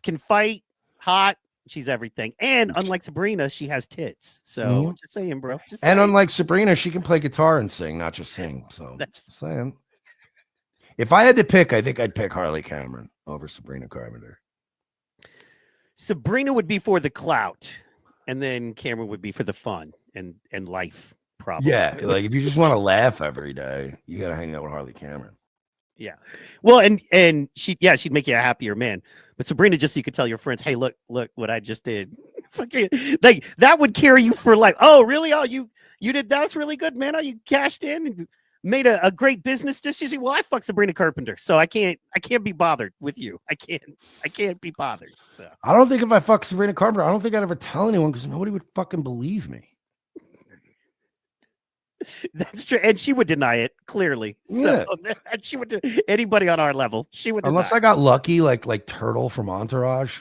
can fight, hot. She's everything. And unlike Sabrina, she has tits. So just saying, bro. Unlike Sabrina, she can play guitar and sing, not just sing. So that's just saying. If I had to pick, I think I'd pick Harley Cameron over Sabrina Carpenter. Sabrina would be for the clout, and then Cameron would be for the fun and life, probably. Yeah, like if you just want to laugh every day, you got to hang out with Harley Cameron. Yeah. Well, and she'd make you a happier man. But Sabrina, just so you could tell your friends, hey, look what I just did. Fucking, like, that would carry you for life. Oh, really? Oh, you did that? That's really good, man. Oh, you cashed in and made a great business decision. Well, I fucked Sabrina Carpenter, so I can't be bothered with you. I can't be bothered. So I don't think if I fuck Sabrina Carpenter, I don't think I'd ever tell anyone because nobody would fucking believe me. That's true, and she would deny it clearly. Yeah, so, she would. Anybody on our level, she would. Unless I got lucky, like Turtle from Entourage.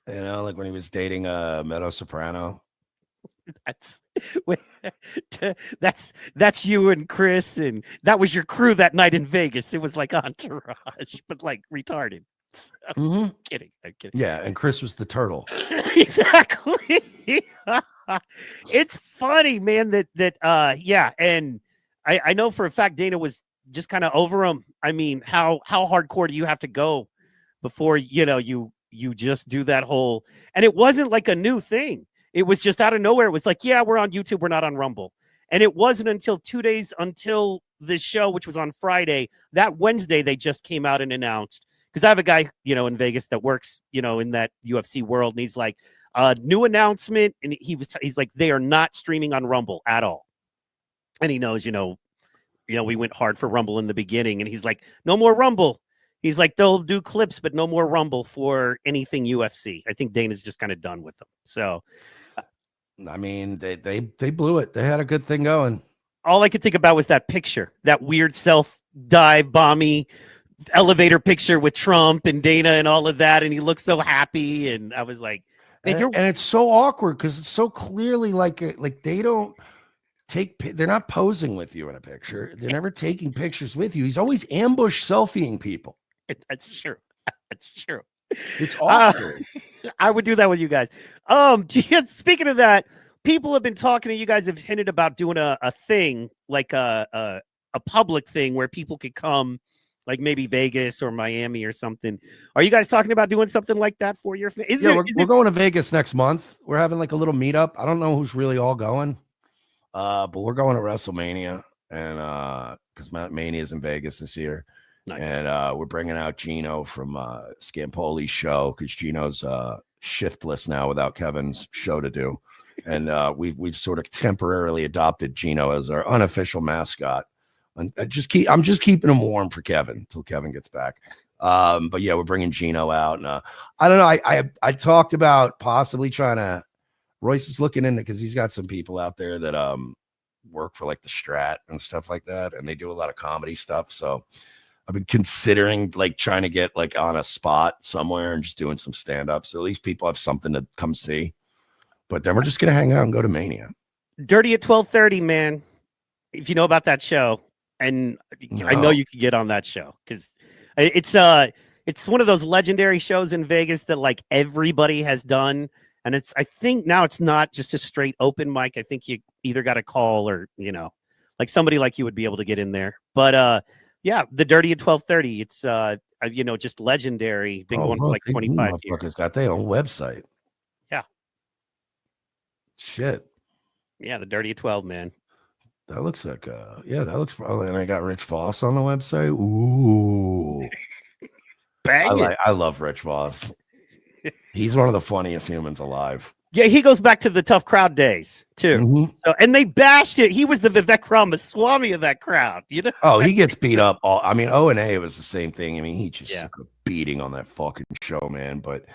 Like when he was dating Meadow Soprano. That's you and Chris, and that was your crew that night in Vegas. It was like Entourage, but like retarded. So, I'm kidding. Yeah, and Chris was the turtle. Exactly. It's funny, man, that and I know for a fact Dana was just kind of over him. I mean, how hardcore do you have to go before you just do that whole, and it wasn't like a new thing. It was just out of nowhere. It was like, yeah, we're on YouTube, we're not on Rumble. And it wasn't until 2 days until this show, which was on Friday, that Wednesday they just came out and announced, because I have a guy, in Vegas that works, in that UFC world, and he's like, new announcement, and he's like, they are not streaming on Rumble at all. And he knows, we went hard for Rumble in the beginning, and he's like, no more Rumble. He's like, they'll do clips, but no more Rumble for anything UFC. I think Dana's just kind of done with them. So, I mean, they blew it. They had a good thing going. All I could think about was that picture, that weird self-dive bomby elevator picture with Trump and Dana and all of that, and he looked so happy, and I was like, and it's so awkward because it's so clearly like they don't they're not posing with you in a picture. They're never taking pictures with you. He's always ambush selfieing people. That's true. That's true. It's awkward. I would do that with you guys. Speaking of that, people have been talking to you guys, have hinted about doing a thing, like a public thing where people could come, like maybe Vegas or Miami or something. Are you guys talking about doing something like that for your fan? We're going to Vegas next month. We're having like a little meetup. I don't know who's really all going, but we're going to WrestleMania, and because Mania is in Vegas this year. Nice. And we're bringing out Gino from Scampoli's show, because Gino's shiftless now without Kevin's show to do. And we've sort of temporarily adopted Gino as our unofficial mascot. And I'm just keeping him warm for Kevin until Kevin gets back. But yeah, we're bringing Gino out. And I don't know. I talked about possibly trying to, Royce is looking into, because he's got some people out there that work for like the Strat and stuff like that. And they do a lot of comedy stuff. So I've been considering like trying to get like on a spot somewhere and just doing some stand-up. So at least people have something to come see. But then we're just going to hang out and go to Mania. Dirty at 12:30, man. If you know about that show, and I know you could get on that show, because it's one of those legendary shows in Vegas that like everybody has done. And I think now it's not just a straight open mic. I think you either got a call or, like somebody like you would be able to get in there. But yeah, the Dirty at 12:30. It's just legendary. Been going for like 25 years. Got their own website. Yeah. Shit. Yeah, the Dirty at 12, man. That looks like that looks probably, and I got Rich Voss on the website. Ooh. Bang I love Rich Voss. He's one of the funniest humans alive. Yeah, he goes back to the Tough Crowd days too. Mm-hmm. So, and they bashed it. He was the Vivek Ramaswamy of that crowd. Oh, he gets beat up. O&A was the same thing. I mean, he just took a beating on that fucking show, man. But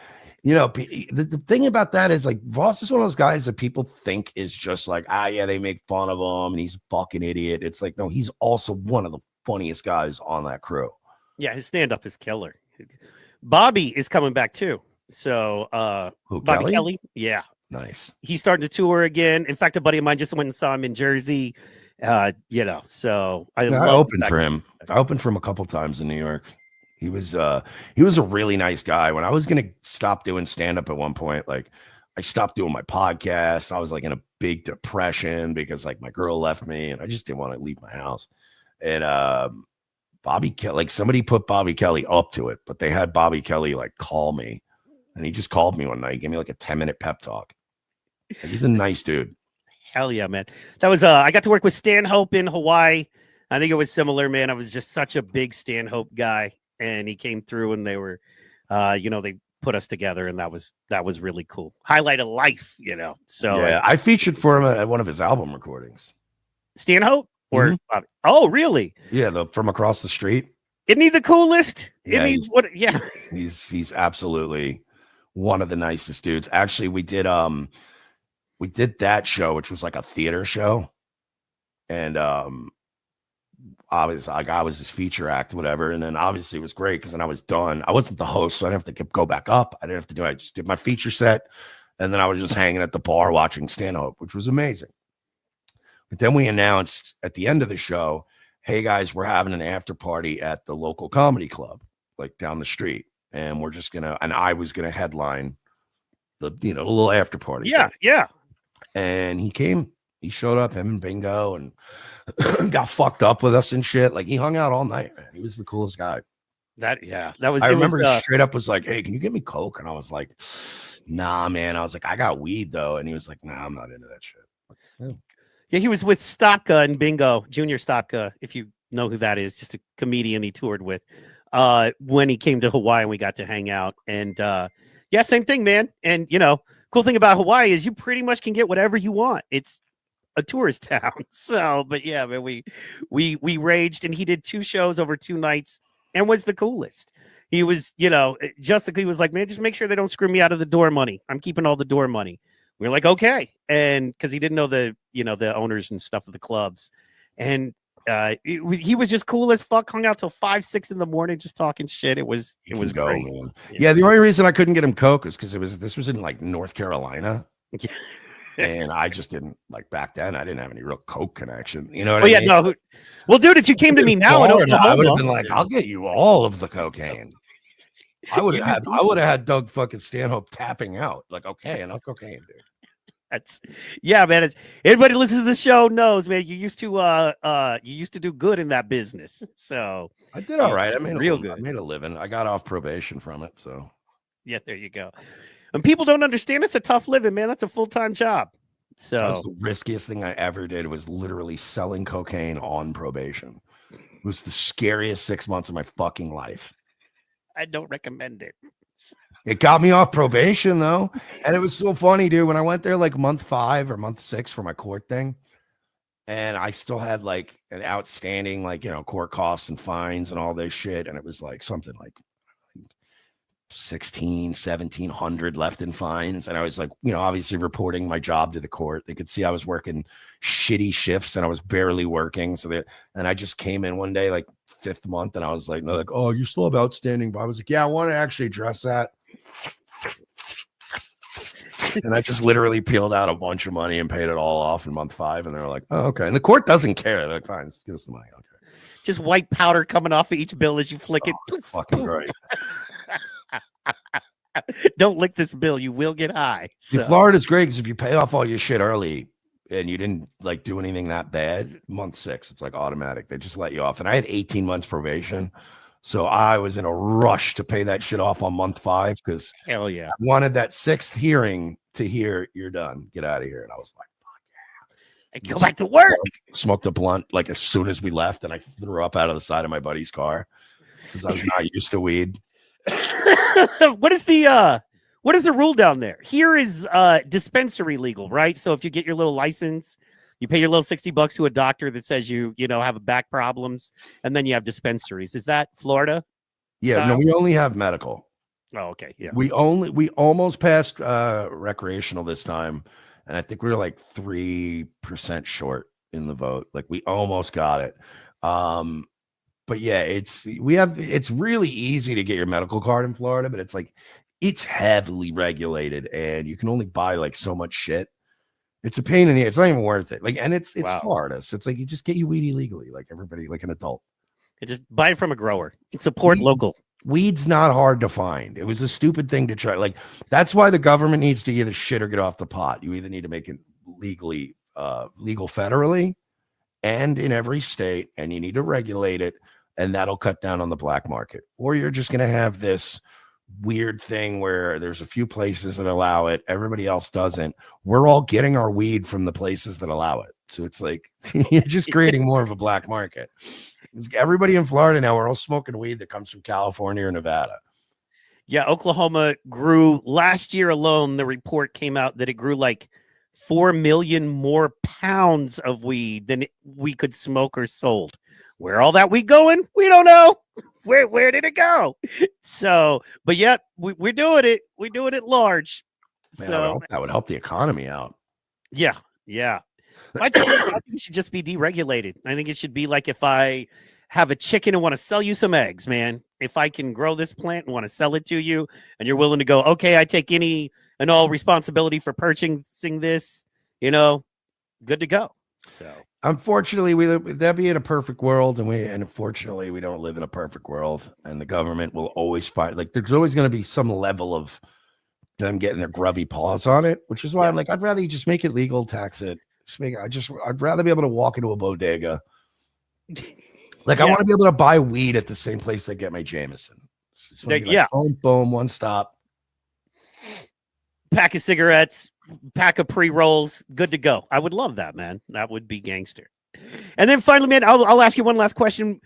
You know, the thing about that is like Voss is one of those guys that people think is just like, yeah, they make fun of him and he's a fucking idiot. It's like, no, he's also one of the funniest guys on that crew. Yeah, his stand-up is killer. Bobby is coming back too. So Who, Bobby Kelly? Yeah. Nice. He's starting to tour again. In fact, a buddy of mine just went and saw him in Jersey. You know, so I opened for him. I opened for him a couple times in New York. He was a really nice guy. When I was gonna stop doing stand-up at one point, like I stopped doing my podcast. I was like in a big depression because like my girl left me and I just didn't want to leave my house. And Bobby Kelly, like somebody put Bobby Kelly up to it, but they had Bobby Kelly like call me. And he just called me one night, gave me like a 10-minute pep talk. And he's a nice dude. Hell yeah, man. That was I got to work with Stanhope in Hawaii. I think it was similar, man. I was just such a big Stanhope guy. And he came through and they were you know, they put us together and that was really cool. Highlight of life, you know. So yeah, I featured for him at one of his album recordings. Stanhope? Or oh, really? Yeah, From Across the Street. Isn't he the coolest? Yeah, Yeah. He's absolutely one of the nicest dudes. Actually, we did that show, which was like a theater show. And I was his feature act, whatever. And then obviously it was great because then I was done. I wasn't the host, so I didn't have to go back up. I didn't have to do it. I just did my feature set. And then I was just hanging at the bar watching Stanhope, which was amazing. But then we announced at the end of the show, hey guys, we're having an after party at the local comedy club, like down the street. And I was gonna headline the little after party. Yeah, thing. yeah. And he showed up, him and Bingo, and got fucked up with us and shit. Like he hung out all night, man. He was the coolest guy. That was. I remember he straight up was like, "Hey, can you get me Coke?" And I was like, "Nah, man." I was like, "I got weed though," and he was like, "Nah, I'm not into that shit." Like, yeah, he was with Stopka and Bingo, Junior Stopka, if you know who that is, just a comedian he toured with. When he came to Hawaii and we got to hang out. And yeah, same thing, man. And you know, cool thing about Hawaii is you pretty much can get whatever you want. It's a tourist town. So, but yeah, man, we raged and he did 2 shows over 2 nights and was the coolest. He was, you know, he was like, man, just make sure they don't screw me out of the door money. I'm keeping all the door money. We were like, okay. And because he didn't know the owners and stuff of the clubs. And he was just cool as fuck, hung out till 5, 6 in the morning, just talking shit. It was great. Man. Yeah, the only reason I couldn't get him Coke is because this was in like North Carolina. And I just didn't like back then. I didn't have any real Coke connection. You know what I mean? No. Well, dude, if you came to me now, I would have been like, I'll get you all of the cocaine. I would have had Doug fucking Stanhope tapping out. Like, okay, enough cocaine, dude. Man. It's everybody listens to the show knows, man. You used to do good in that business. So I did all right. I made real good. I made a living. I got off probation from it. So yeah, there you go. And people don't understand it's a tough living, man. That's a full-time job. So that was the riskiest thing I ever did, was literally selling cocaine on probation. It was the scariest 6 months of my fucking life. I don't recommend it. It got me off probation though. And it was so funny, dude. When I went there like month 5 or month 6 for my court thing, and I still had like an outstanding, like, you know, court costs and fines and all this shit. And it was like something like 1,700 left in fines. And I was like, you know, obviously reporting my job to the court. They could see I was working shitty shifts and I was barely working. And I just came in one day, like 5th month, and I was like, no, like, oh, you still have outstanding. But I was like, yeah, I want to actually address that. And I just literally peeled out a bunch of money and paid it all off in month 5. And they were like, oh, okay. And the court doesn't care. They're like, fine, give us the money. Okay. Just white powder coming off of each bill as you flick it. Fucking right. Don't lick this bill. You will get high. So. Florida's great because if you pay off all your shit early and you didn't like do anything that bad, month 6, it's like automatic. They just let you off. And I had 18 months probation. So I was in a rush to pay that shit off on month 5 because hell yeah, I wanted that 6th hearing to hear you're done. Get out of here. And I was like, fuck yeah. Go back to work. Smoked a blunt like as soon as we left, and I threw up out of the side of my buddy's car because I was not used to weed. What is the rule down there? Here is dispensary legal, right? So if you get your little license, you pay your little $60 to a doctor that says you have back problems, and then you have dispensaries. Is that Florida? Yeah, style? no, we only have medical. Oh, okay. Yeah. We almost passed recreational this time, and I think we were like 3% short in the vote. Like we almost got it. But yeah, it's really easy to get your medical card in Florida, but it's heavily regulated, and you can only buy like so much shit. It's a pain in the. It's not even worth it. Like, and it's Wow. Florida, so it's like you just get you weed illegally, like everybody, like an adult. And just buy it from a grower. Support local. Weed's not hard to find. It was a stupid thing to try. Like, that's why the government needs to either shit or get off the pot. You either need to make it legal federally and in every state, and you need to regulate it, and that'll cut down on the black market. Or you're just going to have this weird thing where there's a few places that allow it, everybody else doesn't. We're all getting our weed from the places that allow it. So it's like you're just creating more of a black market. Everybody in Florida now, we're all smoking weed that comes from California or Nevada. Yeah, Oklahoma grew last year alone. The report came out that it grew like 4 million more pounds of weed than we could smoke or sold. Where all that weed going? We don't know. Where did it go? So, but yet we're doing it. We're doing it large. Man, So that would help the economy out. yeah. I think it should just be deregulated. I think it should be like if I have a chicken and want to sell you some eggs, man. If I can grow this plant and want to sell it to you, and you're willing to go, okay, I take any and all responsibility for purchasing this, good to go. So unfortunately, that'd be in a perfect world, and unfortunately we don't live in a perfect world, and the government will always find, like, there's always going to be some level of them getting their grubby paws on it, which is why I'm like, I'd rather you just make it legal, tax it. I'd rather be able to walk into a bodega. Like, I want to be able to buy weed at the same place I get my Jameson. Boom, one stop. Pack of cigarettes, pack of pre-rolls, good to go. I would love that, man. That would be gangster. And then finally, man, I'll ask you one last question.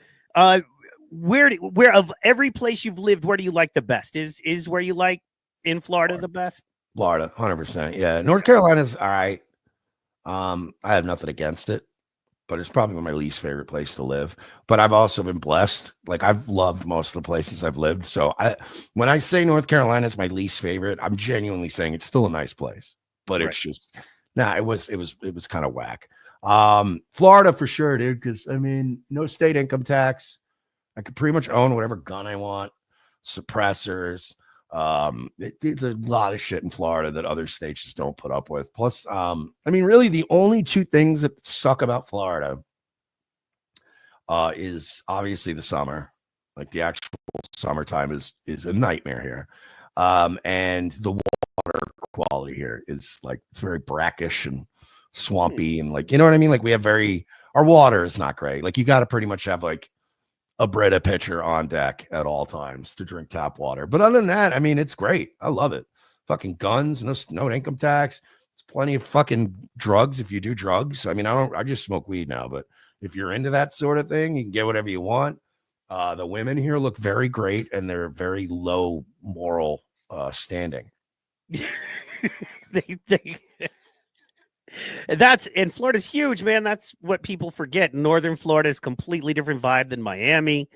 Where of every place you've lived, where do you like the best? Is where you like in Florida the best? Florida, 100%. Yeah, North Carolina's all right. I have nothing against it, but it's probably my least favorite place to live. But I've also been blessed. Like, I've loved most of the places I've lived. So when I say North Carolina is my least favorite, I'm genuinely saying it's still a nice place. But it's just, it was kind of whack. Florida for sure, dude, because I mean, no state income tax. I could pretty much own whatever gun I want, suppressors. There's a lot of shit in Florida that other states just don't put up with. Plus, I mean, really the only two things that suck about Florida is obviously the summer. Like, the actual summertime is a nightmare here. And the water quality here is like, it's very brackish and swampy, and like, you know what I mean? Like, our water is not great. Like, you got to pretty much have like a Brita pitcher on deck at all times to drink tap water. But other than that, I mean, it's great. I love it. Fucking guns, no income tax. It's plenty of fucking drugs if you do drugs. I mean, I just smoke weed now, but if you're into that sort of thing, you can get whatever you want. The women here look very great, and they're very low moral standing. And Florida's huge, man. That's what people forget. Northern Florida is completely different vibe than Miami.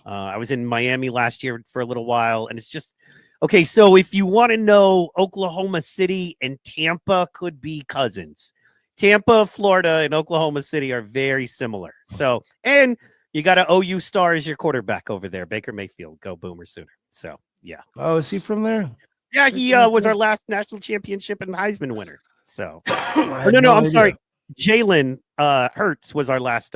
I was in Miami last year for a little while, and it's just okay. So if you want to know, Oklahoma City and Tampa could be cousins. Tampa, Florida, and Oklahoma City are very similar. So, and you got a OU star as your quarterback over there, Baker Mayfield. Go Boomer Sooner. So, yeah. Oh, is he from there? Yeah, he was our last national championship and Heisman winner. So, no, I'm sorry. Jalen Hurts was our last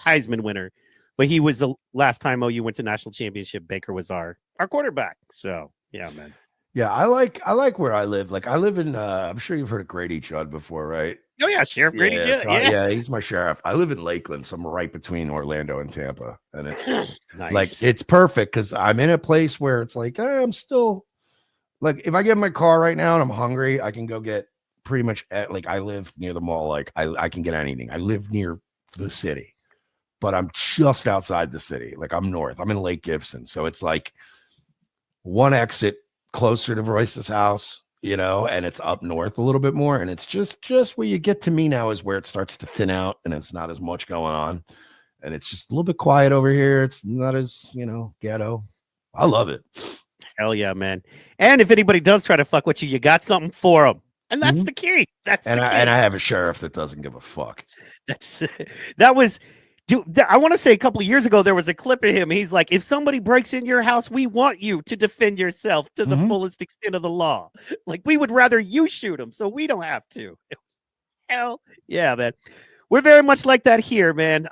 Heisman winner, but he was the last time OU went to national championship. Baker was our quarterback. So, yeah, man. Yeah, I like where I live. Like, I live in I'm sure you've heard of Grady Judd before, right? Oh yeah, Sheriff Grady Judd. So yeah, he's my sheriff. I live in Lakeland, so I'm right between Orlando and Tampa, and it's nice. Like, it's perfect because I'm in a place where it's like, I'm still like, if I get in my car right now and I'm hungry, I can go get pretty much like, I live near the mall. Like, I can get anything. I live near the city, but I'm just outside the city. Like, I'm north. I'm in Lake Gibson, so it's like one exit closer to Royce's house, and it's up north a little bit more, and it's just where you get to me now is where it starts to thin out, and it's not as much going on, and it's just a little bit quiet over here. It's not as ghetto. I love it. Hell yeah, man. And if anybody does try to fuck with you, you got something for them. And that's Mhm. the key. That's And the key. I have a sheriff that doesn't give a fuck. That's that was dude, I want to say a couple of years ago there was a clip of him. He's like, if somebody breaks in your house, we want you to defend yourself to the Mhm. fullest extent of the law. Like we would rather you shoot them so we don't have to. Hell yeah, man. We're very much like that here, man.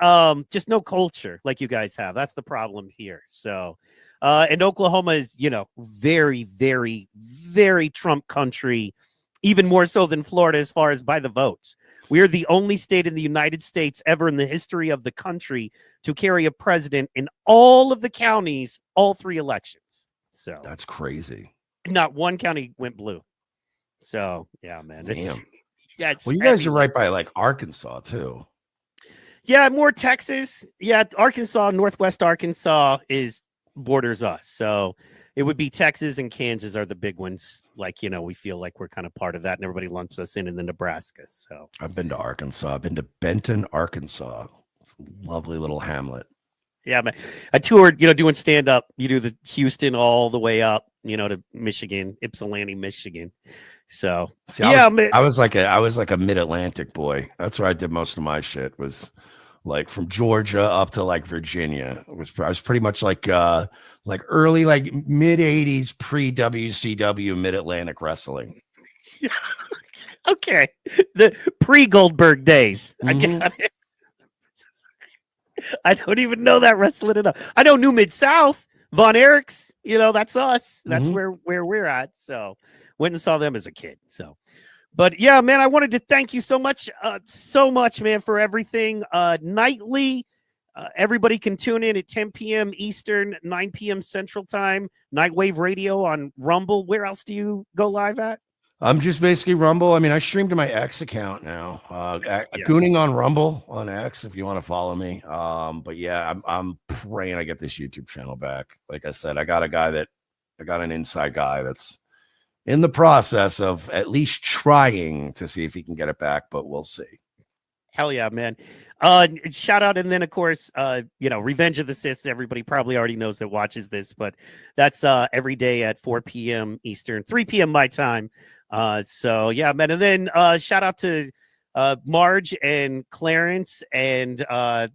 Just no culture like you guys have. That's the problem here. So and Oklahoma is, very, very, very Trump country, even more so than Florida as far as by the votes. We are the only state in the United States ever in the history of the country to carry a president in all of the counties, all 3 elections. So That's crazy. not one county went blue. So yeah, man. Damn. It's Well, you guys heavy. are right by like Arkansas too. Yeah, more Texas. Yeah, Arkansas, Northwest Arkansas borders us. So it would be Texas and Kansas are the big ones. Like, we feel like we're kind of part of that, and everybody lumps us in the Nebraska. So I've been to Arkansas. I've been to Benton, Arkansas. Lovely little hamlet. yeah, man. I toured, doing stand up. You do the Houston all the way up, to Michigan, Ypsilanti, Michigan. So See, yeah, I was like a mid-Atlantic boy. That's where I did most of my shit. Was like from Georgia up to like Virginia. I was pretty much like early like mid 80s pre WCW Mid-Atlantic wrestling. okay, the pre Goldberg days. I Mhm. got it. I don't even know that wrestling enough. I know New Mid-South, Von Erichs, that's us. That's Mhm. where we're at. So went and saw them as a kid. So, but yeah, man, I wanted to thank you so much, man, for everything. Nightly, everybody can tune in at 10 p.m. Eastern, 9 p.m. Central Time. Nightwave Radio on Rumble. Where else do you go live at? I'm just basically Rumble. I mean, I stream to my X account now. Gooning on Rumble on X if you want to follow me. But yeah, I'm praying I get this YouTube channel back. Like I said, I got an inside guy that's in the process of at least trying to see if he can get it back, but we'll see. Hell yeah, man. Shout out, and then of course, Revenge of the Cis. Everybody probably already knows that watches this, but that's every day at 4 p.m. Eastern, 3 p.m. my time. So yeah, man. And then shout out to Marge and Clarence and I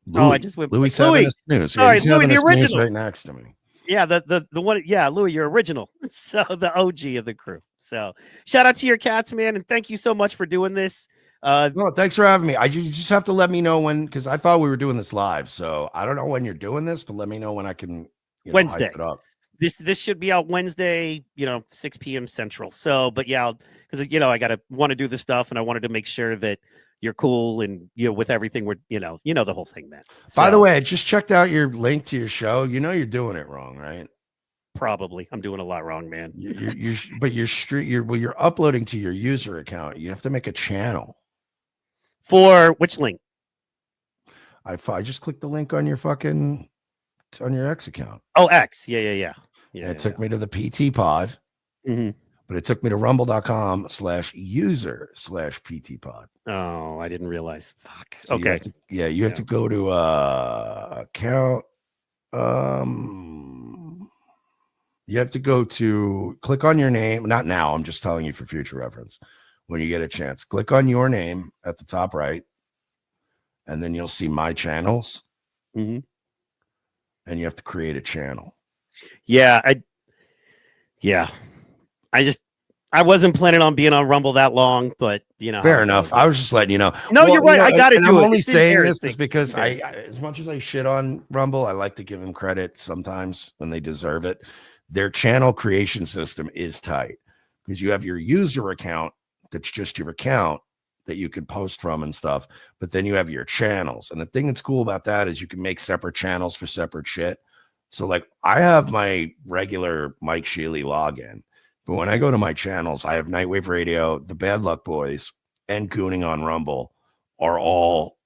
just went Louis Louis. News. Sorry, He's Louis, having the a snooze original. right next to me. Yeah, the one. Yeah, Louis, you're original. So the OG of the crew. So shout out to your cats, man, and thank you so much for doing this. No, thanks for having me. You just have to let me know when, because I thought we were doing this live. So I don't know when you're doing this, but let me know when I can. Wednesday. Hype it up. This should be out Wednesday, 6 p.m. Central. So, but yeah, because I want to do the stuff, and I wanted to make sure that you're cool and with everything. We're the whole thing, man. So, by the way, I just checked out your link to your show. You're doing it wrong, right? Probably, I'm doing a lot wrong, man. You're uploading to your user account. You have to make a channel. For which link? I just clicked the link on your X account. Oh, X. Yeah. It took me to the PT pod, but it took me to rumble.com/user/PT pod. Oh, I didn't realize. Fuck. So okay. You have to go to account. You have to go to click on your name. Not now. I'm just telling you for future reference. When you get a chance, click on your name at the top right, and then you'll see my channels. And you have to create a channel. Yeah, I wasn't planning on being on Rumble that long, but fair enough. I was just letting you know. No, you're right. I got to do it. I'm only saying this is because as much as I shit on Rumble, I like to give them credit sometimes when they deserve it. Their channel creation system is tight because you have your user account that's just your account that you can post from and stuff, but then you have your channels. And the thing that's cool about that is you can make separate channels for separate shit. So like I have my regular Mike Shealy login, but when I go to my channels, I have Nightwave Radio, the Bad Luck Boys, and Gooning on Rumble are all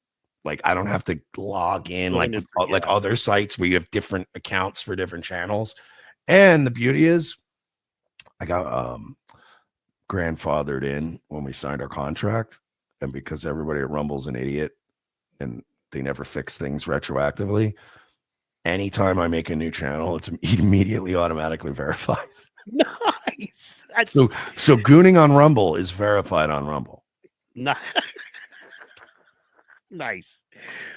like, I don't have to log in like other sites where you have different accounts for different channels. And the beauty is I got grandfathered in when we signed our contract. And because everybody at Rumble's an idiot and they never fix things retroactively, anytime I make a new channel, it's immediately automatically verified. Nice. That's So gooning on Rumble is verified on Rumble. Nice.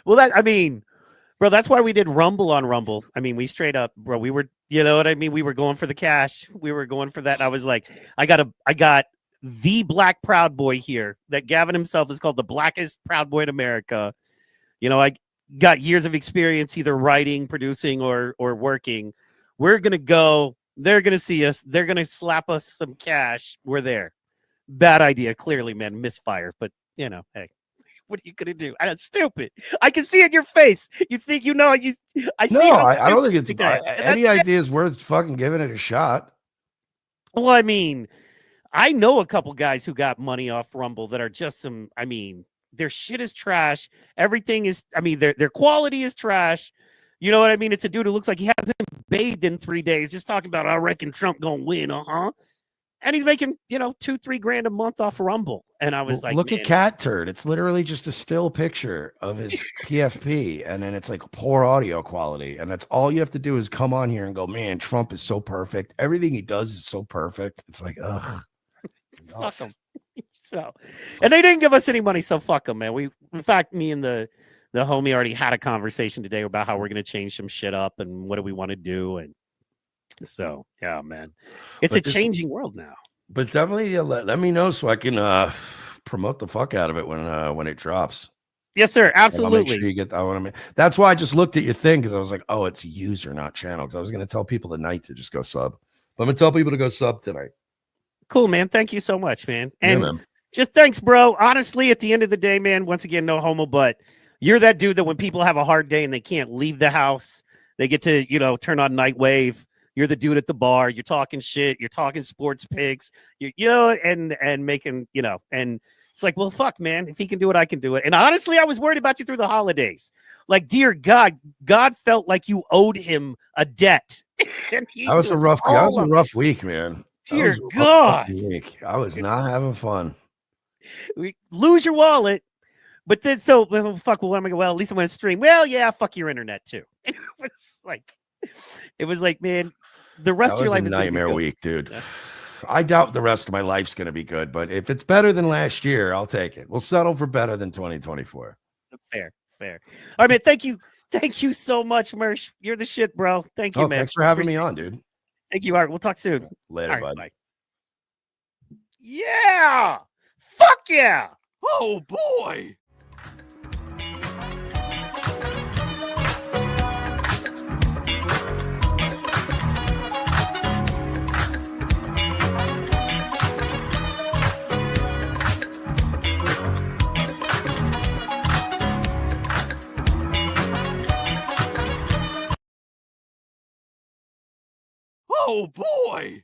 Well, that, I mean, bro, that's why we did Rumble on Rumble. I mean, we straight up, bro, we were, you know what I mean? We were going for the cash. We were going for that. And I was like, I got the Black Proud Boy here that Gavin himself is called the blackest Proud Boy in America. You know, I got years of experience either writing, producing, or working. We're going to go. They're going to see us. They're going to slap us some cash. We're there. Bad idea. Clearly, man, misfire. But, you know, hey. What are you gonna do? That's stupid. I can see it in your face. You think you know you. I see. No, I don't think it's any idea is worth fucking giving it a shot. Well, I mean, I know a couple guys who got money off Rumble that are just some. I mean, their shit is trash. Everything is. I mean, their quality is trash. You know what I mean? It's a dude who looks like he hasn't bathed in 3 days, just talking about I reckon Trump gonna win. And he's making, you know, $2-3 grand a month off Rumble. And I was like, look at Cat Turd. It's literally just a still picture of his PFP. And then it's like poor audio quality. And that's all you have to do is come on here and go, man, Trump is so perfect. Everything he does is so perfect. It's like, ugh. Fuck him. So, and they didn't give us any money. So fuck them, man. In fact, me and the homie already had a conversation today about how we're going to change some shit up and what do we want to do. And so, yeah, man, it's a changing world now. But definitely let me know so I can promote the fuck out of it when it drops. Yes, sir. Absolutely. Make sure you get. I want to. That's why I just looked at your thing because I was like, oh, it's user, not channel. Because I was going to tell people tonight to just go sub. But I'm going to tell people to go sub tonight. Cool, man. Thank you so much, man. And yeah, man. Just thanks, bro. Honestly, at the end of the day, man. Once again, no homo, but you're that dude that when people have a hard day and they can't leave the house, they get to, you know, turn on Nightwave. You're the dude at the bar. You're talking shit. You're talking sports picks. You know, and making, you know, and it's like, well, fuck, man. If he can do it, I can do it. And honestly, I was worried about you through the holidays. Like, dear God, God felt like you owed him a debt. That was a rough. That was a rough week, man. Dear God, I was not having fun. We lose your wallet, but then so fuck. Well, what am I going? Well, at least I'm going to stream. Well, yeah, fuck your internet too. And it was like, man. The rest of your life is a nightmare week, dude. Yeah. I doubt the rest of my life's going to be good, but if it's better than last year, I'll take it. We'll settle for better than 2024. Fair. All right, man. Thank you so much, Mersh. You're the shit, bro. Thank you, man. Thanks for having me on, dude. Thank you. All right, we'll talk soon. Later, bud. Bye. Yeah. Fuck yeah. Oh boy. Oh boy!